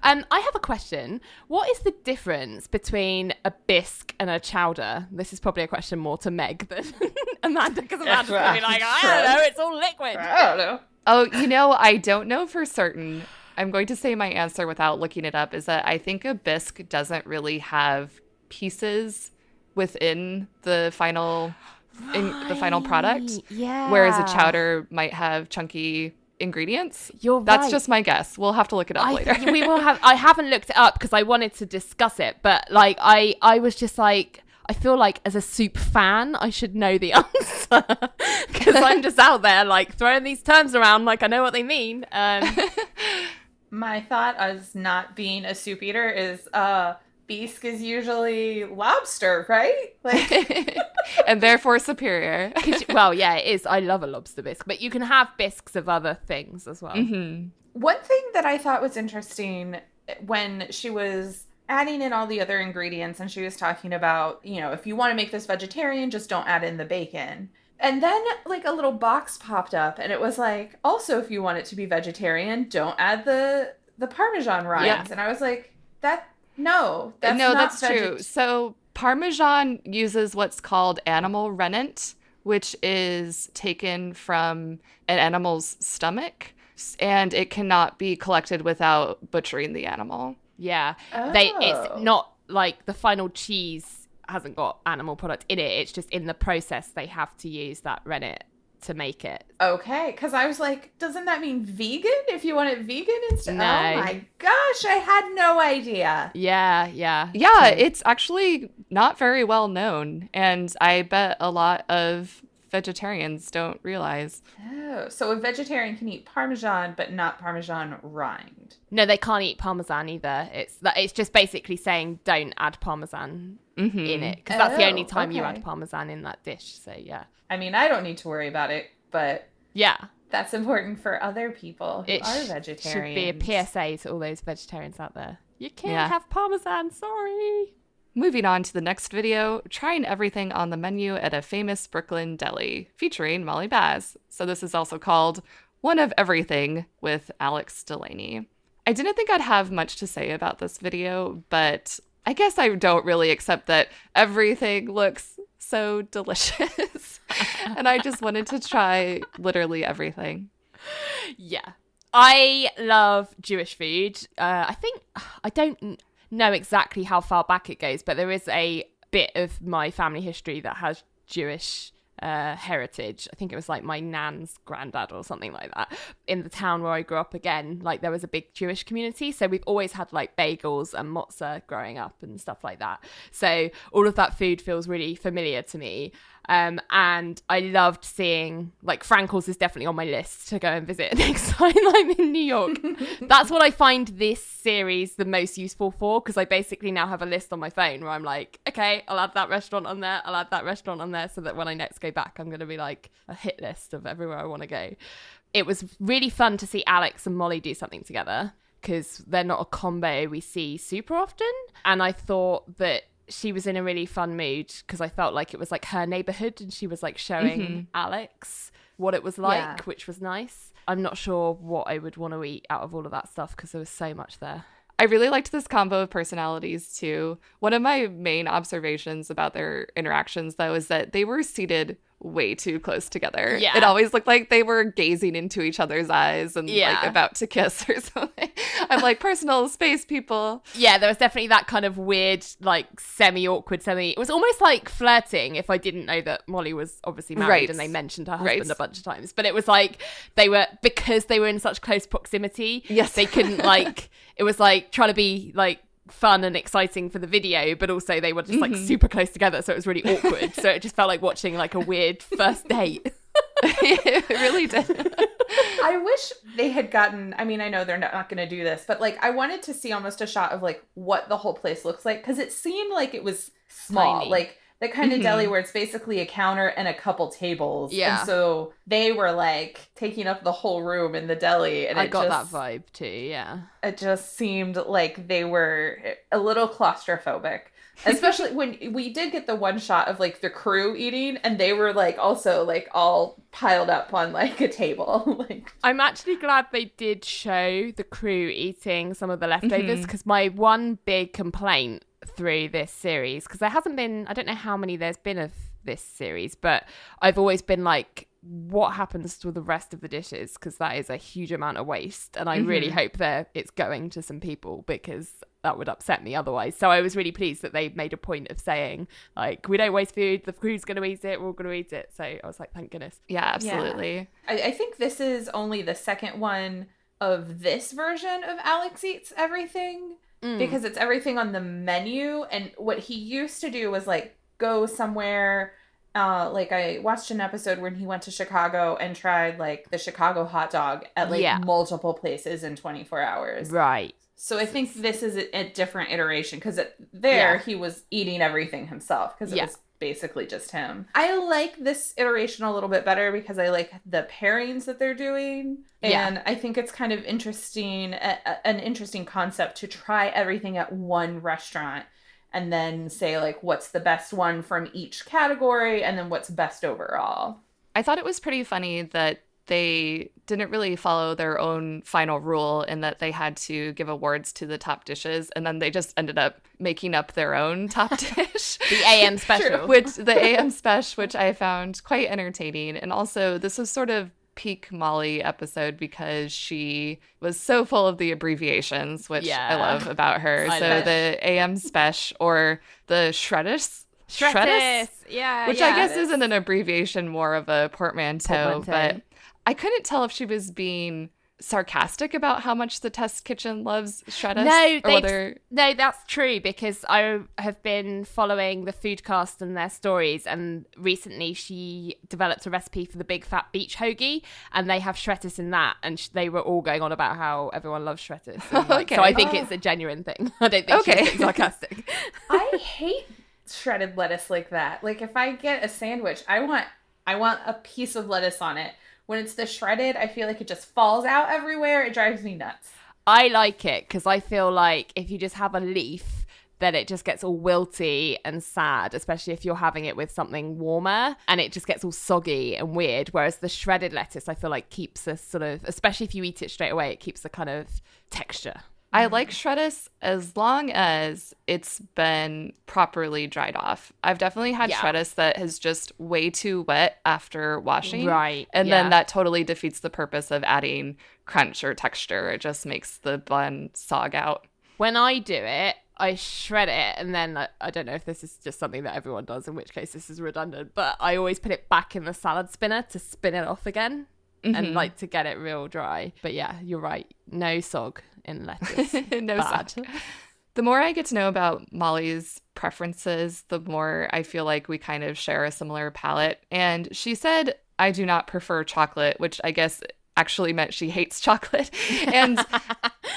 S1: I have a question. What is the difference between a bisque and a chowder? This is probably a question more to Meg than Amanda, because Amanda's going to be like, I don't know, it's all liquid.
S2: I don't know.
S3: Oh, you know, I don't know for certain. I'm going to say my answer without looking it up, is that I think a bisque doesn't really have pieces within the final product.
S1: Yeah.
S3: Whereas a chowder might have chunky ingredients.
S1: That's
S3: right. Just my guess. We'll have to look it up later.
S1: We will have. I haven't looked it up because I wanted to discuss it, but like I was just like, I feel like as a soup fan, I should know the answer because I'm just out there like throwing these terms around like I know what they mean.
S2: My thought as not being a soup eater is bisque is usually lobster, right? Like,
S3: and therefore superior.
S1: Well, yeah, it is. I love a lobster bisque, but you can have bisques of other things as well.
S3: Mm-hmm.
S2: One thing that I thought was interesting when she was adding in all the other ingredients and she was talking about, you know, if you want to make this vegetarian, just don't add in the bacon. And then like a little box popped up and it was like, also, if you want it to be vegetarian, don't add the Parmesan rinds. Yeah. And I was like, that's
S3: true. So Parmesan uses what's called animal rennet, which is taken from an animal's stomach, and it cannot be collected without butchering the animal.
S1: Yeah. It's not like the final cheese hasn't got animal product in it. It's just in the process they have to use that rennet to make it.
S2: Okay, because I was like, doesn't that mean vegan if you want it vegan instead?
S1: No.
S2: Oh my gosh, I had no idea.
S1: Yeah.
S3: Yeah, it's actually not very well known, and I bet a lot of vegetarians don't realize.
S2: Oh, so a vegetarian can eat Parmesan, but not Parmesan rind.
S1: No, they can't eat Parmesan either. It's just basically saying don't add Parmesan in it, because that's the only time you add Parmesan in that dish. So yeah.
S2: I mean, I don't need to worry about it, but
S1: yeah,
S2: that's important for other people who are vegetarians.
S1: Should be a PSA to all those vegetarians out there. You can't have Parmesan, sorry.
S3: Moving on to the next video, trying everything on the menu at a famous Brooklyn deli, featuring Molly Baz. So this is also called One of Everything with Alex Delaney. I didn't think I'd have much to say about this video, but I guess I don't really accept that everything looks so delicious. And I just wanted to try literally everything.
S1: Yeah. I love Jewish food. I don't know exactly how far back it goes, but there is a bit of my family history that has Jewish heritage. I think it was like my nan's granddad or something like that. In the town where I grew up, again, like there was a big Jewish community, so we've always had like bagels and matzah growing up and stuff like that. So all of that food feels really familiar to me. And I loved seeing, like, Frankel's is definitely on my list to go and visit next time I'm in New York. That's what I find this series the most useful for, because I basically now have a list on my phone where I'm like, okay, I'll add that restaurant on there, I'll add that restaurant on there, so that when I next go back, I'm going to be like a hit list of everywhere I want to go. It was really fun to see Alex and Molly do something together, because they're not a combo we see super often. And I thought that she was in a really fun mood, because I felt like it was like her neighborhood and she was like showing Alex what it was like, which was nice. I'm not sure what I would want to eat out of all of that stuff, because there was so much there.
S3: I really liked this combo of personalities too. One of my main observations about their interactions, though, is that they were seated way too close together.
S1: Yeah.
S3: It always looked like they were gazing into each other's eyes and like about to kiss or something. I'm like, personal space, people.
S1: Yeah, there was definitely that kind of weird, like semi-awkward, it was almost like flirting, if I didn't know that Molly was obviously married and they mentioned her husband a bunch of times. But it was like because they were in such close proximity, they couldn't like, it was like trying to be like fun and exciting for the video, but also they were just like super close together, so it was really awkward. So it just felt like watching like a weird first date.
S3: It really did.
S2: I wish they had gotten, I mean, I know they're not going to do this, but like I wanted to see almost a shot of like what the whole place looks like, because it seemed like it was small.
S1: Tiny.
S2: Like the kind of deli where it's basically a counter and a couple tables.
S1: Yeah.
S2: And so they were like taking up the whole room in the deli. And
S1: I got that vibe too, yeah.
S2: It just seemed like they were a little claustrophobic. Especially when we did get the one shot of like the crew eating, and they were like also like all piled up on like a table. Like,
S1: I'm actually glad they did show the crew eating some of the leftovers, because my one big complaint through this series, because there hasn't been, I don't know how many there's been of this series, but I've always been like, what happens to the rest of the dishes, because that is a huge amount of waste, and I really hope that it's going to some people, because that would upset me otherwise. So I was really pleased that they made a point of saying like, we don't waste food, the crew's going to eat it, we're all going to eat it. So I was like, thank goodness.
S3: Yeah, absolutely.
S2: Yeah. I think this is only the second one of this version of Alex Eats Everything, because it's everything on the menu. And what he used to do was like go somewhere. Like I watched an episode when he went to Chicago and tried like the Chicago hot dog at like multiple places in 24 hours.
S1: Right.
S2: So I think this is a different iteration, because he was eating everything himself, because it was basically just him. I like this iteration a little bit better because I like the pairings that they're doing. And I think it's kind of interesting, an interesting concept to try everything at one restaurant and then say like, what's the best one from each category and then what's best overall.
S3: I thought it was pretty funny that they didn't really follow their own final rule in that they had to give awards to the top dishes, and then they just ended up making up their own top dish.
S1: The AM special.
S3: The AM special, which I found quite entertaining. And also, this was sort of peak Molly episode because she was so full of the abbreviations, which I love about her. So the AM special, or the Shreddish
S1: Shreddis. Yeah.
S3: Which I guess isn't an abbreviation, more of a portmanteau. But I couldn't tell if she was being sarcastic about how much the test kitchen loves Shreddis.
S1: No, that's true, because I have been following the Foodcast and their stories, and recently she developed a recipe for the big fat beach hoagie, and they have Shreddis in that, and they were all going on about how everyone loves Shreddis. Okay. So I think it's a genuine thing. I don't think she's being sarcastic.
S2: I hate shredded lettuce like that. Like, if I get a sandwich, I want a piece of lettuce on it. When it's the shredded, I feel like it just falls out everywhere. It drives me nuts.
S1: I like it because I feel like if you just have a leaf, then it just gets all wilty and sad, especially if you're having it with something warmer, and it just gets all soggy and weird. Whereas the shredded lettuce, I feel like keeps a sort of, especially if you eat it straight away, it keeps a kind of texture.
S3: I like Shreddis as long as it's been properly dried off. I've definitely had Shreddis that is just way too wet after washing.
S1: Right.
S3: And then that totally defeats the purpose of adding crunch or texture. It just makes the bun sog out.
S1: When I do it, I shred it, and then I don't know if this is just something that everyone does, in which case this is redundant, but I always put it back in the salad spinner to spin it off again. And like to get it real dry. But yeah, you're right. No sog in lettuce.
S3: No sog. The more I get to know about Molly's preferences, the more I feel like we kind of share a similar palate. And she said, I do not prefer chocolate, which I guess actually meant she hates chocolate. And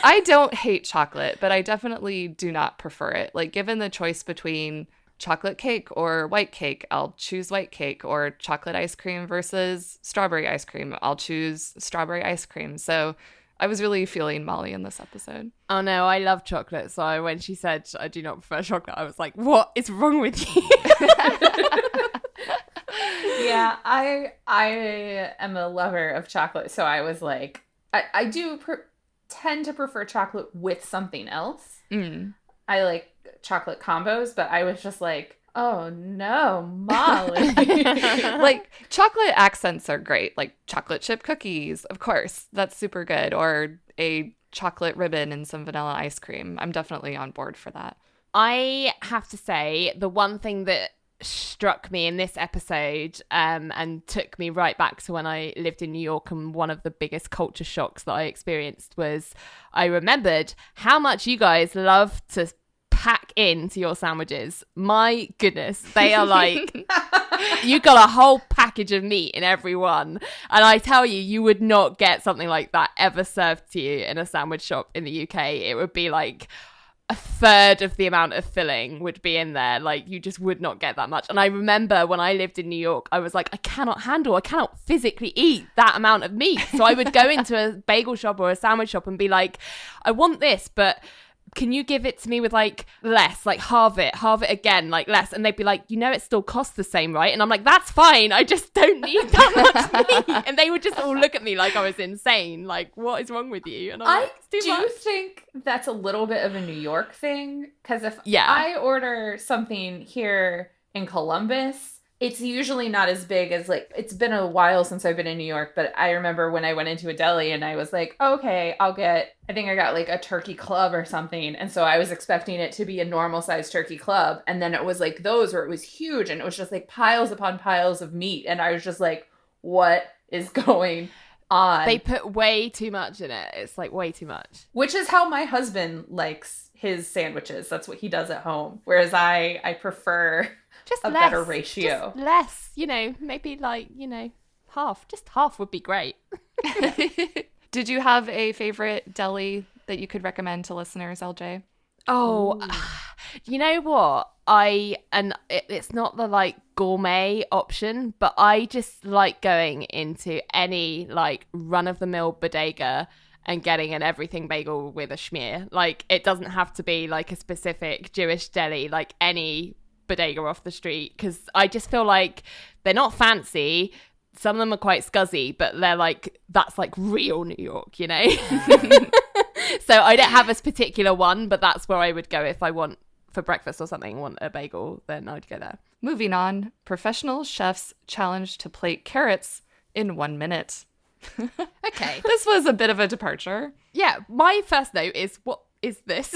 S3: I don't hate chocolate, but I definitely do not prefer it. Like, given the choice between chocolate cake or white cake, I'll choose white cake, or chocolate ice cream versus strawberry ice cream, I'll choose strawberry ice cream. So I was really feeling Molly in this episode.
S1: Oh no, I love chocolate. So when she said I do not prefer chocolate, I was like, what is wrong with you?
S2: Yeah, I am a lover of chocolate. So I was like, I do tend to prefer chocolate with something else. I like chocolate combos, but I was just like, oh no, Molly.
S3: Like, chocolate accents are great, like chocolate chip cookies, of course, that's super good, or a chocolate ribbon and some vanilla ice cream. I'm definitely on board for that.
S1: I have to say, the one thing that struck me in this episode and took me right back to when I lived in New York, and one of the biggest culture shocks that I experienced was I remembered how much you guys love to pack into your sandwiches. My goodness, they are like, you got a whole package of meat in every one. And I tell you, you would not get something like that ever served to you in a sandwich shop in the UK. It would be like a third of the amount of filling would be in there. Like, you just would not get that much. And I remember when I lived in New York, I was like, I cannot physically eat that amount of meat. So I would go into a bagel shop or a sandwich shop and be like, I want this, but can you give it to me with like less, like halve it again, like less? And they'd be like, you know, it still costs the same, right? And I'm like, that's fine, I just don't need that much meat. And they would just all look at me like I was insane, like, what is wrong with you? And I'm like, it's too much.
S2: Think that's a little bit of a New York thing, because if I order something here in Columbus, it's usually not as big as, like, it's been a while since I've been in New York, but I remember when I went into a deli and I was like, okay, I think I got like a turkey club or something. And so I was expecting it to be a normal sized turkey club. And then it was like those where it was huge and it was just like piles upon piles of meat. And I was just like, what is going on?
S1: They put way too much in it. It's like way too much.
S2: Which is how my husband likes his sandwiches. That's what he does at home. Whereas I prefer just a better ratio.
S1: Just less, you know, maybe like, you know, half. Just half would be great.
S3: Did you have a favorite deli that you could recommend to listeners, LJ?
S1: Oh, you know what? It's not the like gourmet option, but I just like going into any like run-of-the-mill bodega and getting an everything bagel with a schmear. Like, it doesn't have to be like a specific Jewish deli, like any bodega off the street, because I just feel like they're not fancy. Some of them are quite scuzzy, but they're like, that's like real New York, you know? So I don't have a particular one, but that's where I would go if I want for breakfast or something, want a bagel, then I'd go there.
S3: Moving on, professional chefs challenged to plate carrots in 1 minute.
S1: Okay.
S3: This was a bit of a departure.
S1: Yeah, my first note is, what is this?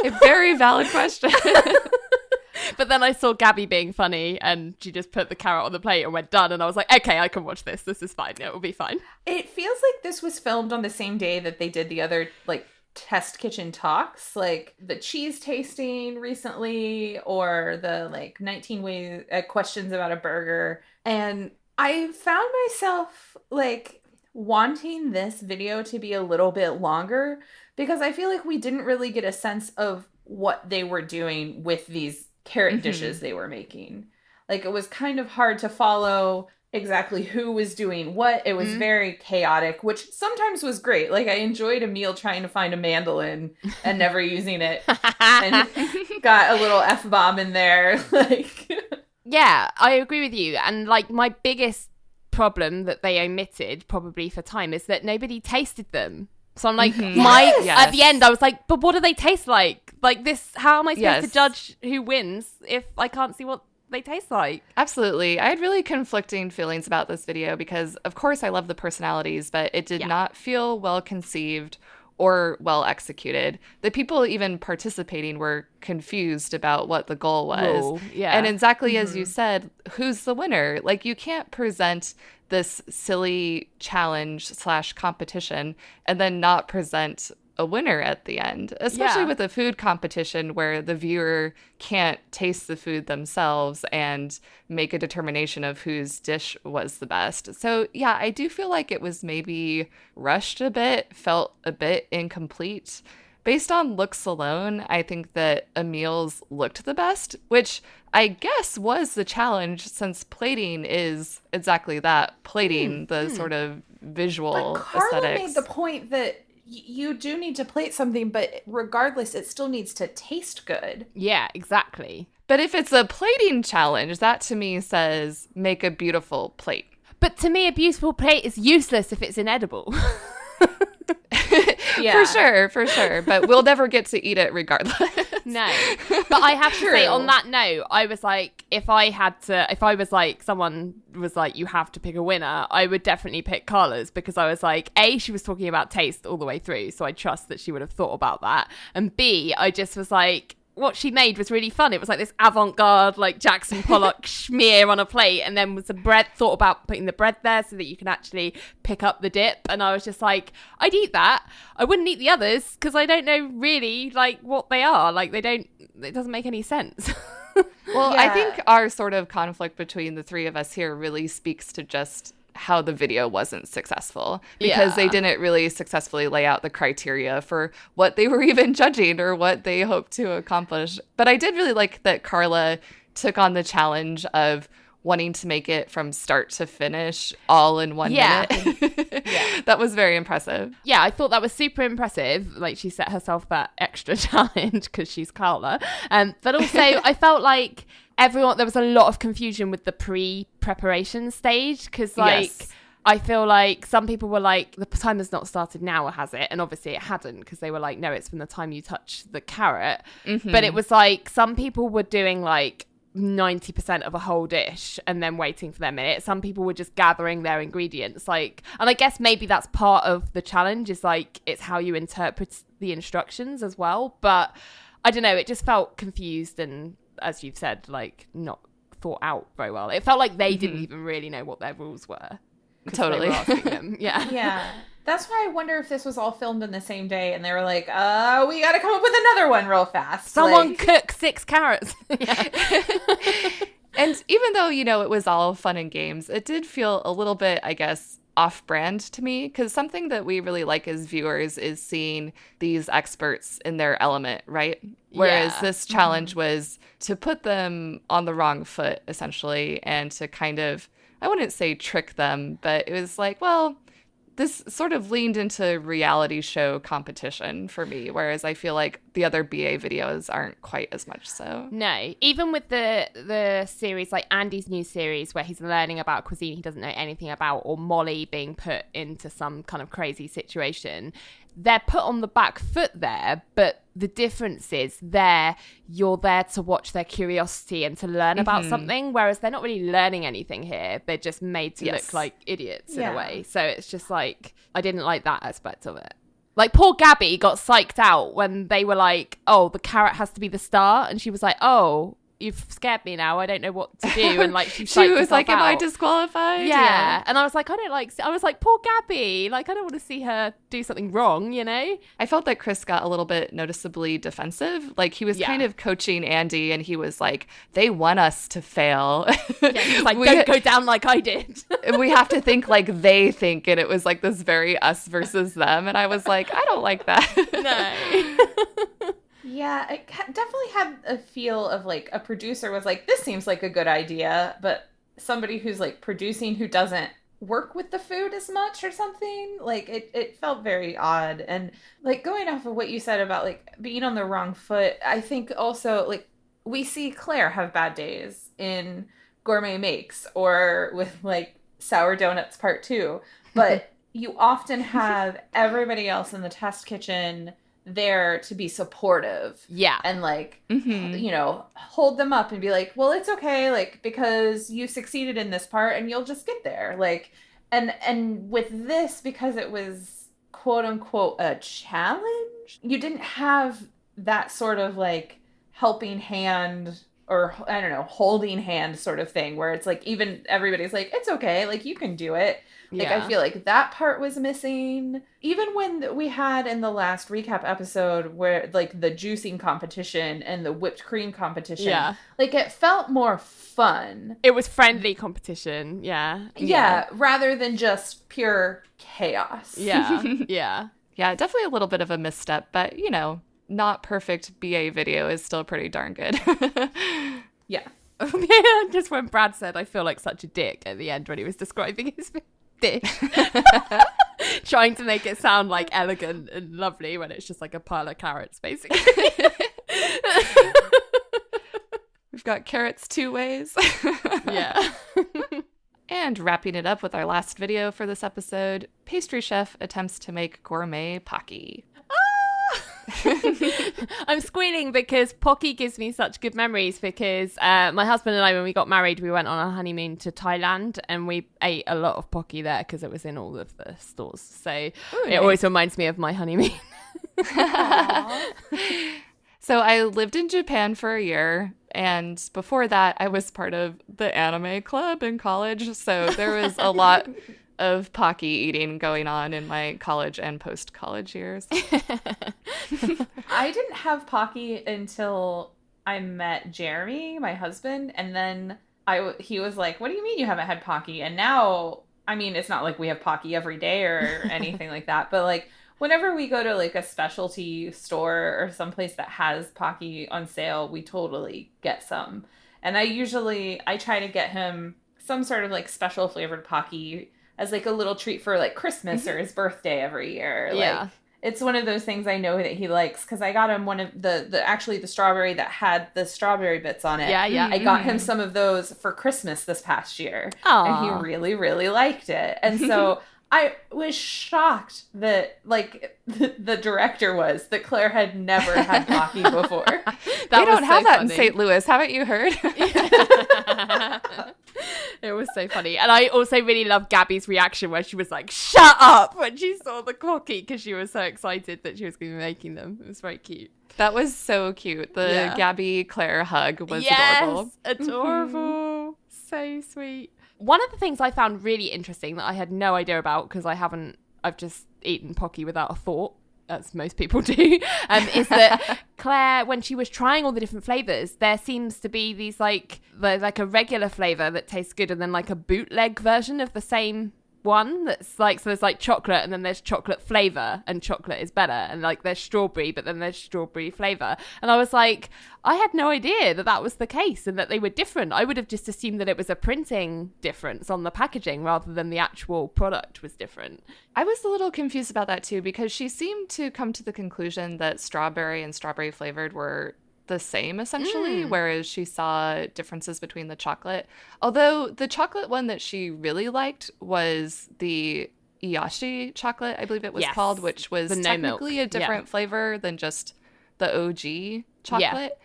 S3: It Very valid question.
S1: But then I saw Gabby being funny and she just put the carrot on the plate and went done. And I was like, okay, I can watch this. This is fine. It will be fine.
S2: It feels like this was filmed on the same day that they did the other, like, test kitchen talks, like the cheese tasting recently, or the, like, 19 ways questions about a burger. And I found myself, like, wanting this video to be a little bit longer because I feel like we didn't really get a sense of what they were doing with these carrot dishes they were making. Like, it was kind of hard to follow exactly who was doing what. It was very chaotic, which sometimes was great. Like, I enjoyed a meal trying to find a mandolin and never using it, and got a little F-bomb in there. Like,
S1: yeah, I agree with you. And, like, my biggest problem that they omitted, probably for time, is that nobody tasted them. So I'm like, at the end, I was like, but what do they taste like? Like this, how am I supposed to judge who wins if I can't see what they taste like?
S3: Absolutely. I had really conflicting feelings about this video because, of course, I love the personalities, but it did not feel well conceived or well executed. The people even participating were confused about what the goal was. And exactly as you said, who's the winner? Like, you can't present this silly challenge / competition and then not present a winner at the end, especially with a food competition where the viewer can't taste the food themselves and make a determination of whose dish was the best. So yeah, I do feel like it was maybe rushed a bit, felt a bit incomplete. Based on looks alone, I think that Emil's looked the best, which I guess was the challenge since plating is exactly that, plating, the sort of visual
S2: but Carla
S3: aesthetics.
S2: made the point that you do need to plate something, but regardless, it still needs to taste good.
S1: Yeah, exactly.
S3: But if it's a plating challenge, that to me says make a beautiful plate.
S1: But to me, a beautiful plate is useless if it's inedible.
S2: Yeah.
S3: For sure. But we'll never get to eat it regardless.
S1: No. But I have to say, on that note, I was like, if someone was like, you have to pick a winner, I would definitely pick Carla's, because I was like, A, she was talking about taste all the way through, so I trust that she would have thought about that. And B, I just was like, what she made was really fun. It was like this avant-garde, like Jackson Pollock schmear on a plate, and then with the bread, thought about putting the bread there so that you can actually pick up the dip. And I was just like, I'd eat that. I wouldn't eat the others because I don't know really like what they are. Like it doesn't make any sense.
S3: Well, I think our sort of conflict between the three of us here really speaks to just how the video wasn't successful, because they didn't really successfully lay out the criteria for what they were even judging or what they hoped to accomplish. But I did really like that Carla took on the challenge of wanting to make it from start to finish all in 1 minute. That was very impressive.
S1: Yeah, I thought that was super impressive. Like, she set herself that extra challenge because she's Carla. But also, I felt like there was a lot of confusion with the pre-preparation stage, because I feel like some people were like, the timer's not started now, or has it? And obviously it hadn't, because they were like, no, it's from the time you touch the carrot. But it was like, some people were doing like 90% of a whole dish and then waiting for their minute. Some people were just gathering their ingredients, like, and I guess maybe that's part of the challenge, is like, it's how you interpret the instructions as well. But I don't know, it just felt confused and, as you've said, like, not thought out very well. It felt like they didn't even really know what their rules were.
S3: Totally.
S1: They were asking them.
S2: Yeah. That's why I wonder if this was all filmed in the same day and they were like, we got to come up with another one real fast.
S1: Someone cook 6 carrots.
S3: And even though, it was all fun and games, it did feel a little bit, I guess, off-brand to me, because something that we really like as viewers is seeing these experts in their element, right? Whereas this challenge was to put them on the wrong foot, essentially, and to kind of, I wouldn't say trick them, but it was like, well, this sort of leaned into reality show competition for me, whereas I feel like the other BA videos aren't quite as much so.
S1: No, even with the series, like Andy's new series where he's learning about cuisine he doesn't know anything about, or Molly being put into some kind of crazy situation, they're put on the back foot there, but the difference is you're there to watch their curiosity and to learn about something, whereas they're not really learning anything here. They're just made to look like idiots in a way. So it's just like, I didn't like that aspect of it. Like, poor Gabby got psyched out when they were like, oh, the carrot has to be the star. And she was like, oh, you've scared me now. I don't know what to do. And like, she
S3: was like, am I disqualified?
S1: Yeah. And I was like, I was like, poor Gabby. Like, I don't want to see her do something wrong, you know?
S3: I felt that Chris got a little bit noticeably defensive. Like, he was kind of coaching Andy, and he was like, they want us to fail.
S1: Yeah, he was like, don't go down like I did.
S3: We have to think like they think. And it was like this very us versus them. And I was like, I don't like that.
S1: No.
S2: Yeah, I definitely had a feel of like a producer was like, this seems like a good idea, but somebody who's like producing who doesn't work with the food as much or something, like it felt very odd. And like going off of what you said about like being on the wrong foot, I think also like we see Claire have bad days in Gourmet Makes or with like Sour Donuts Part 2, but you often have everybody else in the test kitchen there to be supportive.
S1: Yeah.
S2: And like, you know, hold them up and be like, well, it's okay, like, because you succeeded in this part and you'll just get there. Like, and with this, because it was quote unquote a challenge, you didn't have that sort of like helping hand or I don't know, holding hand sort of thing where it's like, even everybody's like, it's okay, like you can do it. Like, I feel like that part was missing. Even when we had in the last recap episode where, like, the juicing competition and the whipped cream competition, like, it felt more fun.
S1: It was friendly competition,
S2: Yeah, rather than just pure chaos.
S1: Yeah, yeah.
S3: Yeah, definitely a little bit of a misstep, but, you know, not perfect BA video is still pretty darn good.
S2: Yeah.
S1: Just when Brad said, I feel like such a dick at the end when he was describing his dish. Trying to make it sound like elegant and lovely when it's just like a pile of carrots, basically.
S3: We've got carrots 2 ways.
S1: Yeah.
S3: And wrapping it up with our last video for this episode, pastry chef attempts to make gourmet Pocky.
S1: I'm squealing because Pocky gives me such good memories because my husband and I, when we got married, we went on a honeymoon to Thailand and we ate a lot of Pocky there because it was in all of the stores. So it always reminds me of my honeymoon.
S3: So I lived in Japan for a year, and before that I was part of the anime club in college. So there was a lot of Pocky eating going on in my college and post-college years.
S2: I didn't have Pocky until I met Jeremy, my husband, and then he was like, what do you mean you haven't had Pocky? And now, I mean, it's not like we have Pocky every day or anything like that, but like whenever we go to like a specialty store or someplace that has Pocky on sale, we totally get some. And I try to get him some sort of like special flavored Pocky as like a little treat for like Christmas or his birthday every year. Like, it's one of those things I know that he likes because I got him one of the strawberry that had the strawberry bits on it.
S1: Yeah.
S2: I got him some of those for Christmas this past year.
S1: Aww.
S2: And he really, really liked it. And so I was shocked that like the director was that Claire had never had Pocky before.
S3: They don't have that in St. Louis. Haven't you heard?
S1: It was so funny. And I also really loved Gabby's reaction where she was like, shut up, when she saw the Pocky because she was so excited that she was going to be making them. It was very cute.
S3: That was so cute. The Gabby Claire hug was adorable.
S1: Adorable. So sweet. One of the things I found really interesting that I had no idea about because I've just eaten Pocky without a thought, as most people do, is that Claire, when she was trying all the different flavors, there seems to be these like a regular flavor that tastes good and then like a bootleg version of the same one that's like, so there's like chocolate and then there's chocolate flavor and chocolate is better, and like there's strawberry but then there's strawberry flavor, and I was like, I had no idea that was the case and that they were different. I would have just assumed that it was a printing difference on the packaging rather than the actual product was different.
S3: I was a little confused about that too because she seemed to come to the conclusion that strawberry and strawberry flavored were the same essentially, whereas she saw differences between the chocolate. Although the chocolate one that she really liked was the Iyashi chocolate, I believe it was called, which was technically a different flavor than just the OG chocolate.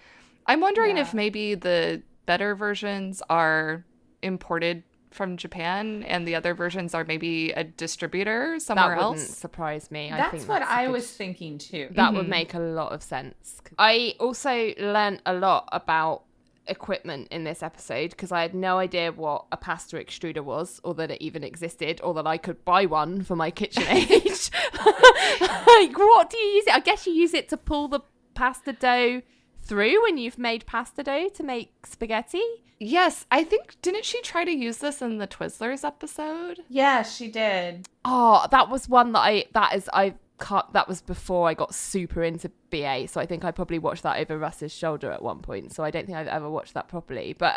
S3: I'm wondering if maybe the better versions are imported from Japan, and the other versions are maybe a distributor somewhere
S1: That wouldn't
S3: else.
S1: surprise me.
S2: That's
S1: I think
S2: what
S1: that's a
S2: I
S1: good-
S2: was thinking too.
S1: That would make a lot of sense. I also learnt a lot about equipment in this episode because I had no idea what a pasta extruder was, or that it even existed, or that I could buy one for my KitchenAid. Like, what do you use it? I guess you use it to pull the pasta dough through when you've made pasta dough to make spaghetti.
S3: Yes, I think, didn't she try to use this in the Twizzlers episode?
S2: Yeah, she did.
S1: Oh, that was one that was before I got super into BA, so I think I probably watched that over Russ's shoulder at one point, so I don't think I've ever watched that properly. But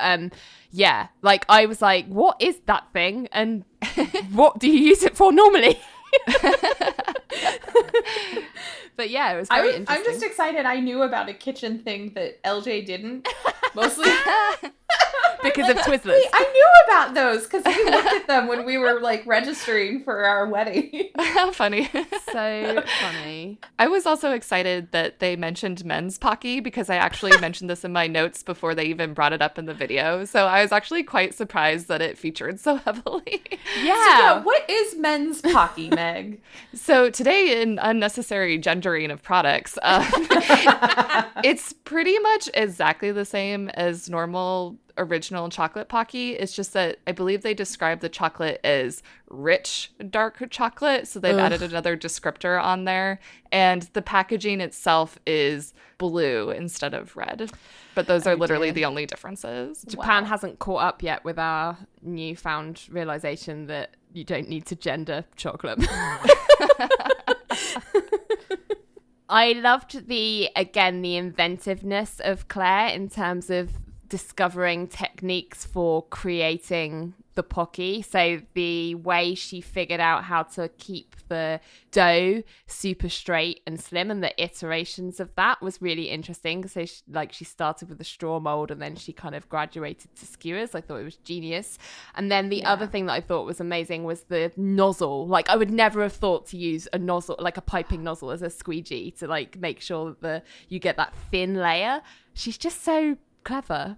S1: yeah, like I was like, what is that thing, and what do you use it for normally? But yeah, it was very interesting.
S2: I'm just excited I knew about a kitchen thing that LJ didn't, mostly
S1: because of Twizzlers.
S2: I knew about those because we looked at them when we were like registering for our wedding.
S3: How funny.
S1: So funny.
S3: I was also excited that they mentioned men's Pocky because I actually mentioned this in my notes before they even brought it up in the video. So I was actually quite surprised that it featured so heavily.
S1: Yeah.
S2: What is men's Pocky, Meg?
S3: So today in unnecessary gendering of products, it's pretty much exactly the same as normal original chocolate Pocky. It's just that I believe they describe the chocolate as rich dark chocolate, so they've added another descriptor on there, and the packaging itself is blue instead of red, but those are literally the only differences.
S1: Japan hasn't caught up yet with our newfound realization that you don't need to gender chocolate. I loved the inventiveness of Claire in terms of discovering techniques for creating the Pocky. So the way she figured out how to keep the dough super straight and slim, and the iterations of that was really interesting. So she started with the straw mold, and then she kind of graduated to skewers. I thought it was genius. And then the other thing that I thought was amazing was the nozzle. Like, I would never have thought to use a nozzle, like a piping nozzle, as a squeegee to like make sure that you get that thin layer. She's just so clever.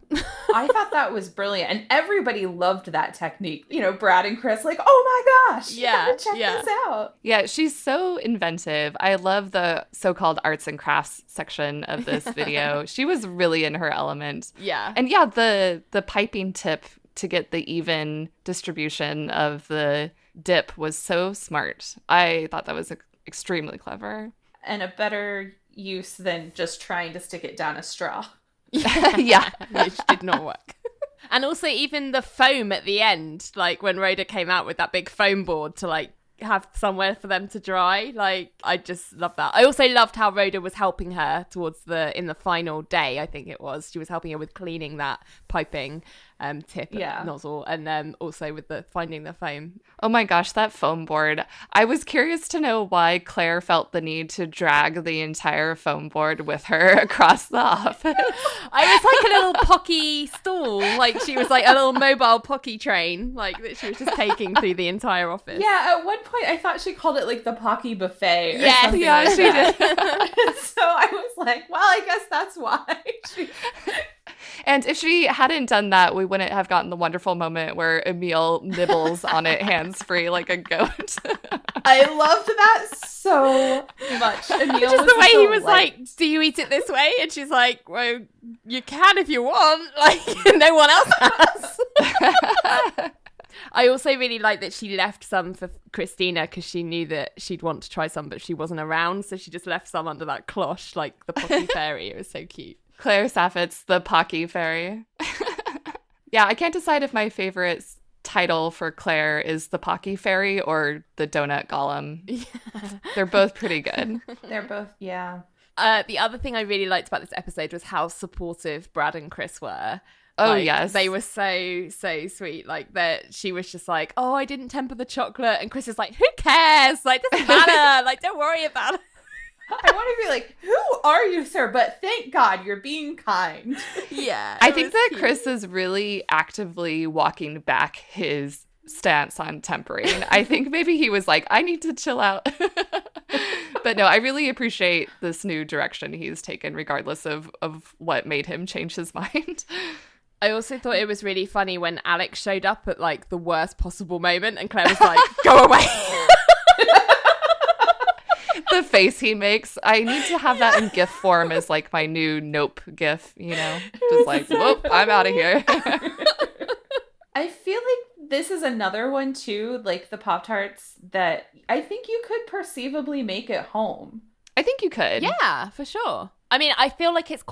S2: I thought that was brilliant, and everybody loved that technique. You know, Brad and Chris, like, oh my gosh, check this out.
S3: Yeah, she's so inventive. I love the so-called arts and crafts section of this video. She was really in her element.
S1: Yeah.
S3: And yeah, the piping tip to get the even distribution of the dip was so smart. I thought that was extremely clever.
S2: And a better use than just trying to stick it down a straw.
S3: Yeah.
S1: Which did not work. And also even the foam at the end, like when Rhoda came out with that big foam board to like have somewhere for them to dry. Like, I just love that. I also loved how Rhoda was helping her in the final day, I think it was. She was helping her with cleaning that piping tip nozzle, and also with finding the foam.
S3: Oh my gosh, that foam board. I was curious to know why Claire felt the need to drag the entire foam board with her across the office.
S1: I was like a little Pocky stool. Like, she was like a little mobile Pocky train, like, that she was just taking through the entire office.
S2: Yeah, at one point I thought she called it like the Pocky buffet or something.
S3: Yeah,
S2: like
S3: she
S2: that.
S3: did.
S2: So I was like, well, I guess that's why.
S3: And if she hadn't done that, we wouldn't have gotten the wonderful moment where Emil nibbles on it hands-free like a goat.
S2: I loved that so much. Emil
S1: Just
S2: was
S1: the way he was
S2: like,
S1: like, do you eat it this way? And she's like, well, you can if you want. Like, no one else has. I also really like that she left some for Christina because she knew that she'd want to try some, but she wasn't around. So she just left some under that cloche, like the Pocky fairy. It was so cute.
S3: Claire Saffitz, the Pocky fairy. Yeah, I can't decide if my favorite title for Claire is the Pocky fairy or the donut golem. Yeah. They're both pretty good.
S2: They're both, yeah.
S1: The other thing I really liked about this episode was how supportive Brad and Chris were.
S3: Oh,
S1: like,
S3: yes.
S1: They were so sweet. Like, that she was just like, oh, I didn't temper the chocolate. And Chris is like, who cares? Like, doesn't matter. Like, don't worry about it.
S2: I want to be like, who are you, sir? But thank God you're being kind.
S1: Yeah.
S3: I think that cute. Chris is really actively walking back his stance on tempering. I think maybe he was like, I need to chill out. But no, I really appreciate this new direction he's taken, regardless of what made him change his mind.
S1: I also thought it was really funny when Alex showed up at like the worst possible moment and Claire was like, go away.
S3: The face he makes. I need to have that in GIF form as like my new Nope GIF, you know? Just like, whoop, I'm out of here.
S2: I feel like this is another one too, like the Pop-Tarts, that I think you could perceivably make at home.
S3: I think you could.
S1: Yeah, for sure. I mean, I feel like it's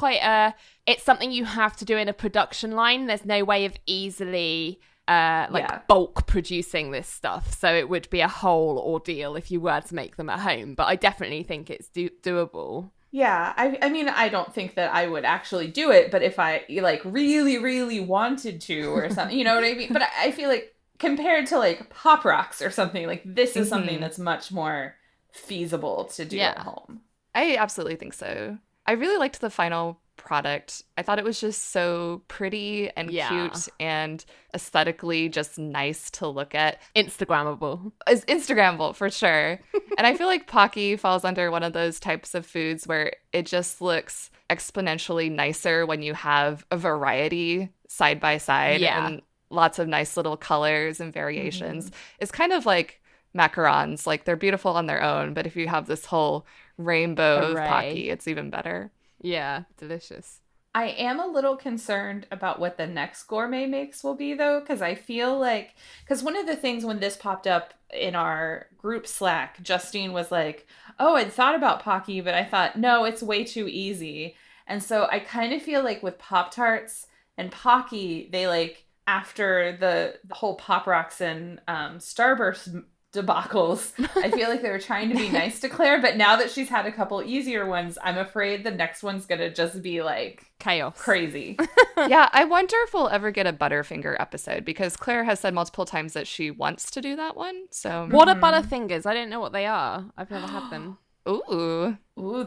S1: it's something you have to do in a production line. There's no way of easily bulk producing this stuff. So it would be a whole ordeal if you were to make them at home. But I definitely think it's doable.
S2: Yeah, I mean, I don't think that I would actually do it, but if I like really, really wanted to or something, you know what I mean? But I feel like compared to like Pop Rocks or something, like this is something that's much more feasible to do at home.
S3: I absolutely think so. I really liked the final product. I thought it was just so pretty and cute and aesthetically just nice to look at.
S1: Instagrammable.
S3: It's Instagrammable for sure. And I feel like Pocky falls under one of those types of foods where it just looks exponentially nicer when you have a variety side by side and lots of nice little colors and variations. It's kind of like macarons. Like they're beautiful on their own, but if you have this whole rainbow of Pocky, it's even better.
S1: Yeah, delicious.
S2: I am a little concerned about what the next Gourmet makes will be, though, because I feel like, because one of the things when this popped up in our group Slack, Justine was like, oh, I'd thought about Pocky, but I thought, no, it's way too easy. And so I kind of feel like with Pop-Tarts and Pocky, they like, after the whole Pop Rocks and Starburst debacles, I feel like they were trying to be nice to Claire, but now that she's had a couple easier ones, I'm afraid the next one's gonna just be like
S1: chaos,
S2: crazy.
S3: Yeah, I wonder if we'll ever get a Butterfinger episode, because Claire has said multiple times that she wants to do that one. So
S1: what are Butterfingers? I don't know what they are. I've never had them.
S3: Ooh,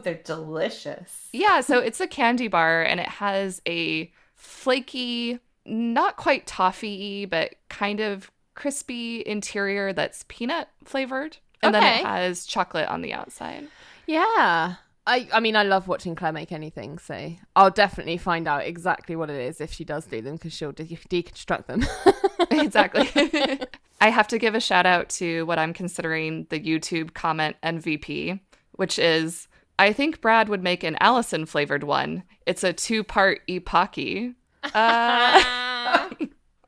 S2: they're delicious.
S3: Yeah, so it's a candy bar and it has a flaky, not quite toffee, but kind of crispy interior that's peanut flavored, and then it has chocolate on the outside.
S1: Yeah, I mean, I love watching Claire make anything, so I'll definitely find out exactly what it is if she does do them, because she'll deconstruct them.
S3: Exactly. I have to give a shout out to what I'm considering the YouTube comment MVP, which is, I think Brad would make an Allison flavored one. It's a 2-part epocky.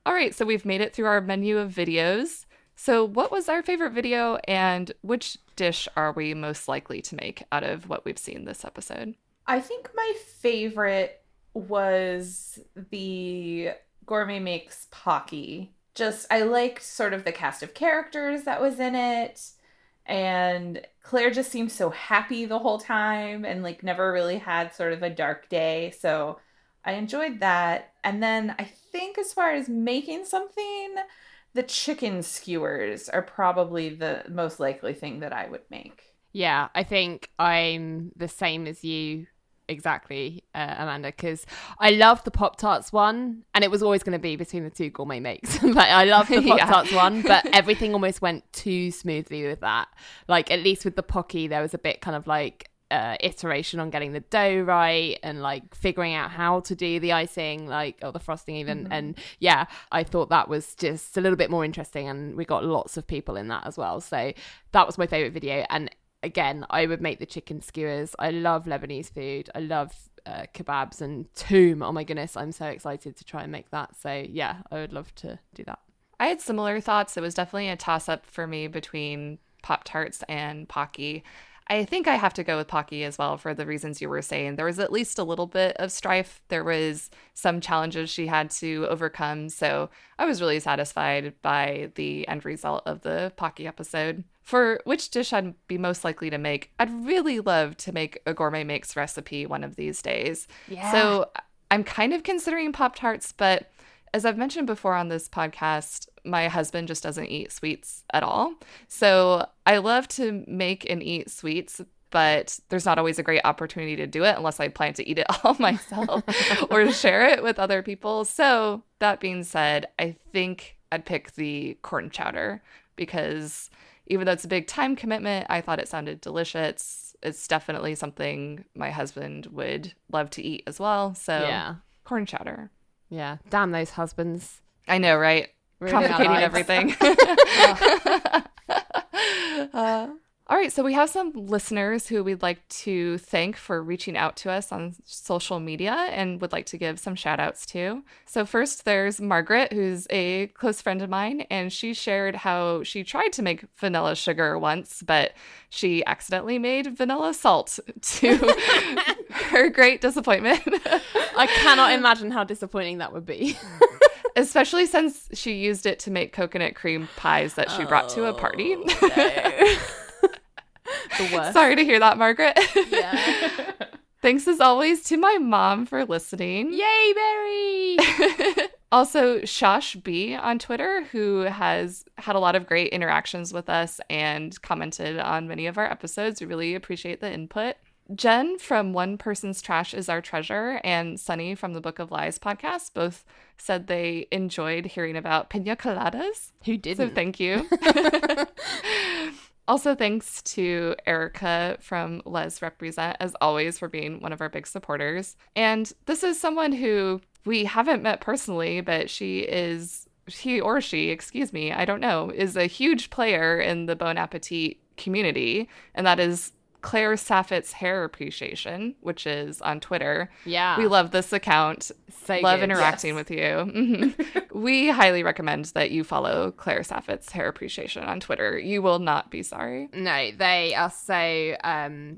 S3: All right, so we've made it through our menu of videos. So what was our favorite video, and which dish are we most likely to make out of what we've seen this episode?
S2: I think my favorite was the Gourmet Makes Pocky. Just, I liked sort of the cast of characters that was in it, and Claire just seemed so happy the whole time and like never really had sort of a dark day, so I enjoyed that. And then I think as far as making something, the chicken skewers are probably the most likely thing that I would make.
S1: Yeah, I think I'm the same as you exactly, Amanda, because I love the Pop-Tarts one, and it was always going to be between the two Gourmet makes. Like, I love the Pop-Tarts one, but everything almost went too smoothly with that. Like, at least with the Pocky, there was a bit kind of like iteration on getting the dough right and like figuring out how to do the icing, like, or the frosting even. And yeah, I thought that was just a little bit more interesting, and we got lots of people in that as well. So that was my favorite video. And again, I would make the chicken skewers. I love Lebanese food. I love kebabs and toom. Oh my goodness, I'm so excited to try and make that. So yeah, I would love to do that.
S3: I had similar thoughts. It was definitely a toss-up for me between Pop-Tarts and Pocky. I think I have to go with Pocky as well for the reasons you were saying. There was at least a little bit of strife. There was some challenges she had to overcome. So I was really satisfied by the end result of the Pocky episode. For which dish I'd be most likely to make, I'd really love to make a Gourmet Makes recipe one of these days. Yeah. So I'm kind of considering Pop-Tarts, but as I've mentioned before on this podcast, my husband just doesn't eat sweets at all. So I love to make and eat sweets, but there's not always a great opportunity to do it unless I plan to eat it all myself or share it with other people. So that being said, I think I'd pick the corn chowder, because even though it's a big time commitment, I thought it sounded delicious. It's definitely something my husband would love to eat as well. So yeah, corn chowder.
S1: Yeah. Damn those husbands.
S3: I know, right?
S1: Ruining our
S3: Complicating
S1: lives.
S3: everything. All right, so we have some listeners who we'd like to thank for reaching out to us on social media and would like to give some shout outs to. So first there's Margaret, who's a close friend of mine, and she shared how she tried to make vanilla sugar once, but she accidentally made vanilla salt to her great disappointment.
S1: I cannot imagine how disappointing that would be.
S3: Especially since she used it to make coconut cream pies that she brought to a party.
S1: No. The worst.
S3: Sorry to hear that, Margaret.
S1: Yeah.
S3: Thanks as always to my mom for listening.
S1: Yay, Mary!
S3: Also, Shosh B on Twitter, who has had a lot of great interactions with us and commented on many of our episodes. We really appreciate the input. Jen from One Person's Trash is Our Treasure and Sunny from the Book of Lies podcast both said they enjoyed hearing about pina coladas.
S1: Who didn't?
S3: So thank you. Also, thanks to Erica from Lez Represent, as always, for being one of our big supporters. And this is someone who we haven't met personally, but she, I don't know, is a huge player in the Bon Appétit community. And that is Claire Saffitz Hair Appreciation, which is on Twitter.
S1: Yeah.
S3: We love this account.
S1: So
S3: love
S1: good.
S3: interacting
S1: Yes.
S3: with you. Mm-hmm. We highly recommend that you follow Claire Saffitz Hair Appreciation on Twitter. You will not be sorry.
S1: No, they are so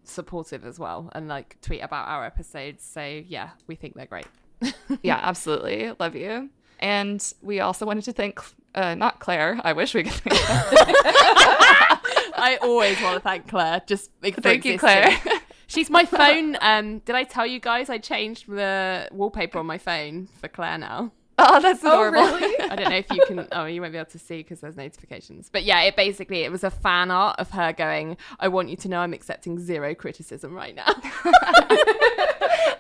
S1: supportive as well and like tweet about our episodes. So yeah, we think they're great.
S3: Yeah, absolutely. Love you. And we also wanted to thank, not Claire. I wish we could thank Claire.
S1: I always want to thank Claire. Just
S3: Thank you, Claire.
S1: She's my phone. Did I tell you guys I changed the wallpaper on my phone for Claire now?
S3: Oh, that's adorable.
S2: Oh, really?
S1: I don't know if you can. Oh, you won't be able to see because there's notifications. But yeah, it was a fan art of her going, I want you to know I'm accepting 0 criticism right now.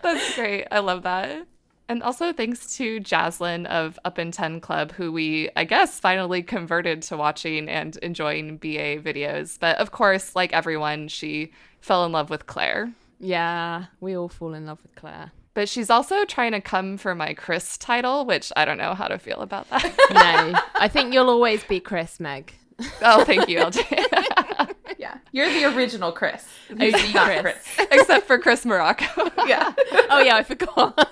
S3: That's great. I love that. And also thanks to Jaslyn of Up in 10 Club, who we, I guess, finally converted to watching and enjoying BA videos. But of course, like everyone, she fell in love with Claire.
S1: Yeah, we all fall in love with Claire.
S3: But she's also trying to come for my Chris title, which I don't know how to feel about that.
S1: No, I think you'll always be Chris, Meg.
S3: Oh, thank you, LJ.
S2: Yeah. You're the original Chris.
S1: OG
S2: Not
S1: Chris.
S3: Except for Chris Morocco.
S2: Yeah.
S1: Oh yeah, I forgot.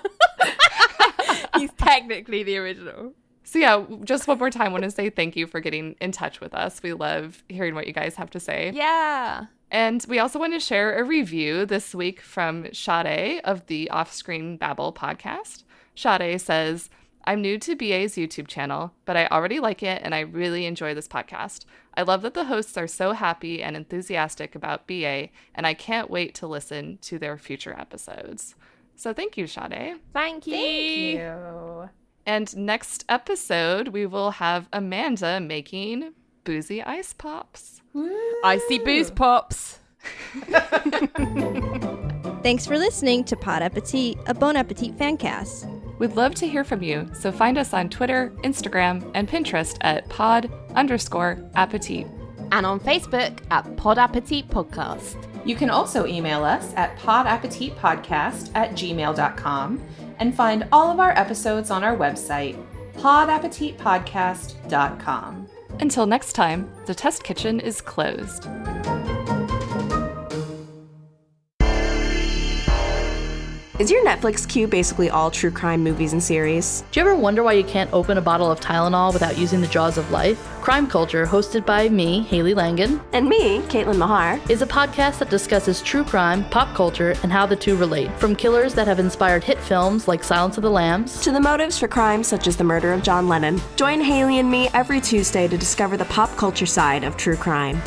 S1: He's technically the original.
S3: So yeah, just one more time, I want to say thank you for getting in touch with us. We love hearing what you guys have to say.
S1: Yeah.
S3: And we also want to share a review this week from Sade of the Offscreen Babble podcast. Sade says, I'm new to BA's YouTube channel, but I already like it and I really enjoy this podcast. I love that the hosts are so happy and enthusiastic about BA, and I can't wait to listen to their future episodes. So thank you, Sade.
S1: Thank you.
S2: Thank you.
S3: And next episode, we will have Amanda making boozy ice pops.
S1: Icy booze pops.
S4: Thanks for listening to Pod Appétit, a Bon Appétit fan cast.
S3: We'd love to hear from you, so find us on Twitter, Instagram, and Pinterest at pod_appétit.
S1: And on Facebook at Pod Appétit Podcast.
S2: You can also email us at podappetitpodcast@gmail.com and find all of our episodes on our website, podappetitpodcast.com.
S3: Until next time, the test kitchen is closed.
S5: Is your Netflix queue basically all true crime movies and series?
S6: Do you ever wonder why you can't open a bottle of Tylenol without using the jaws of life? Crime Culture, hosted by me, Haley Langan,
S5: And me, Caitlin Mahar.
S6: is a podcast that discusses true crime, pop culture, and how the two relate. From killers that have inspired hit films like Silence of the Lambs,
S5: To the motives for crimes such as the murder of John Lennon. Join Haley and me every Tuesday to discover the pop culture side of true crime.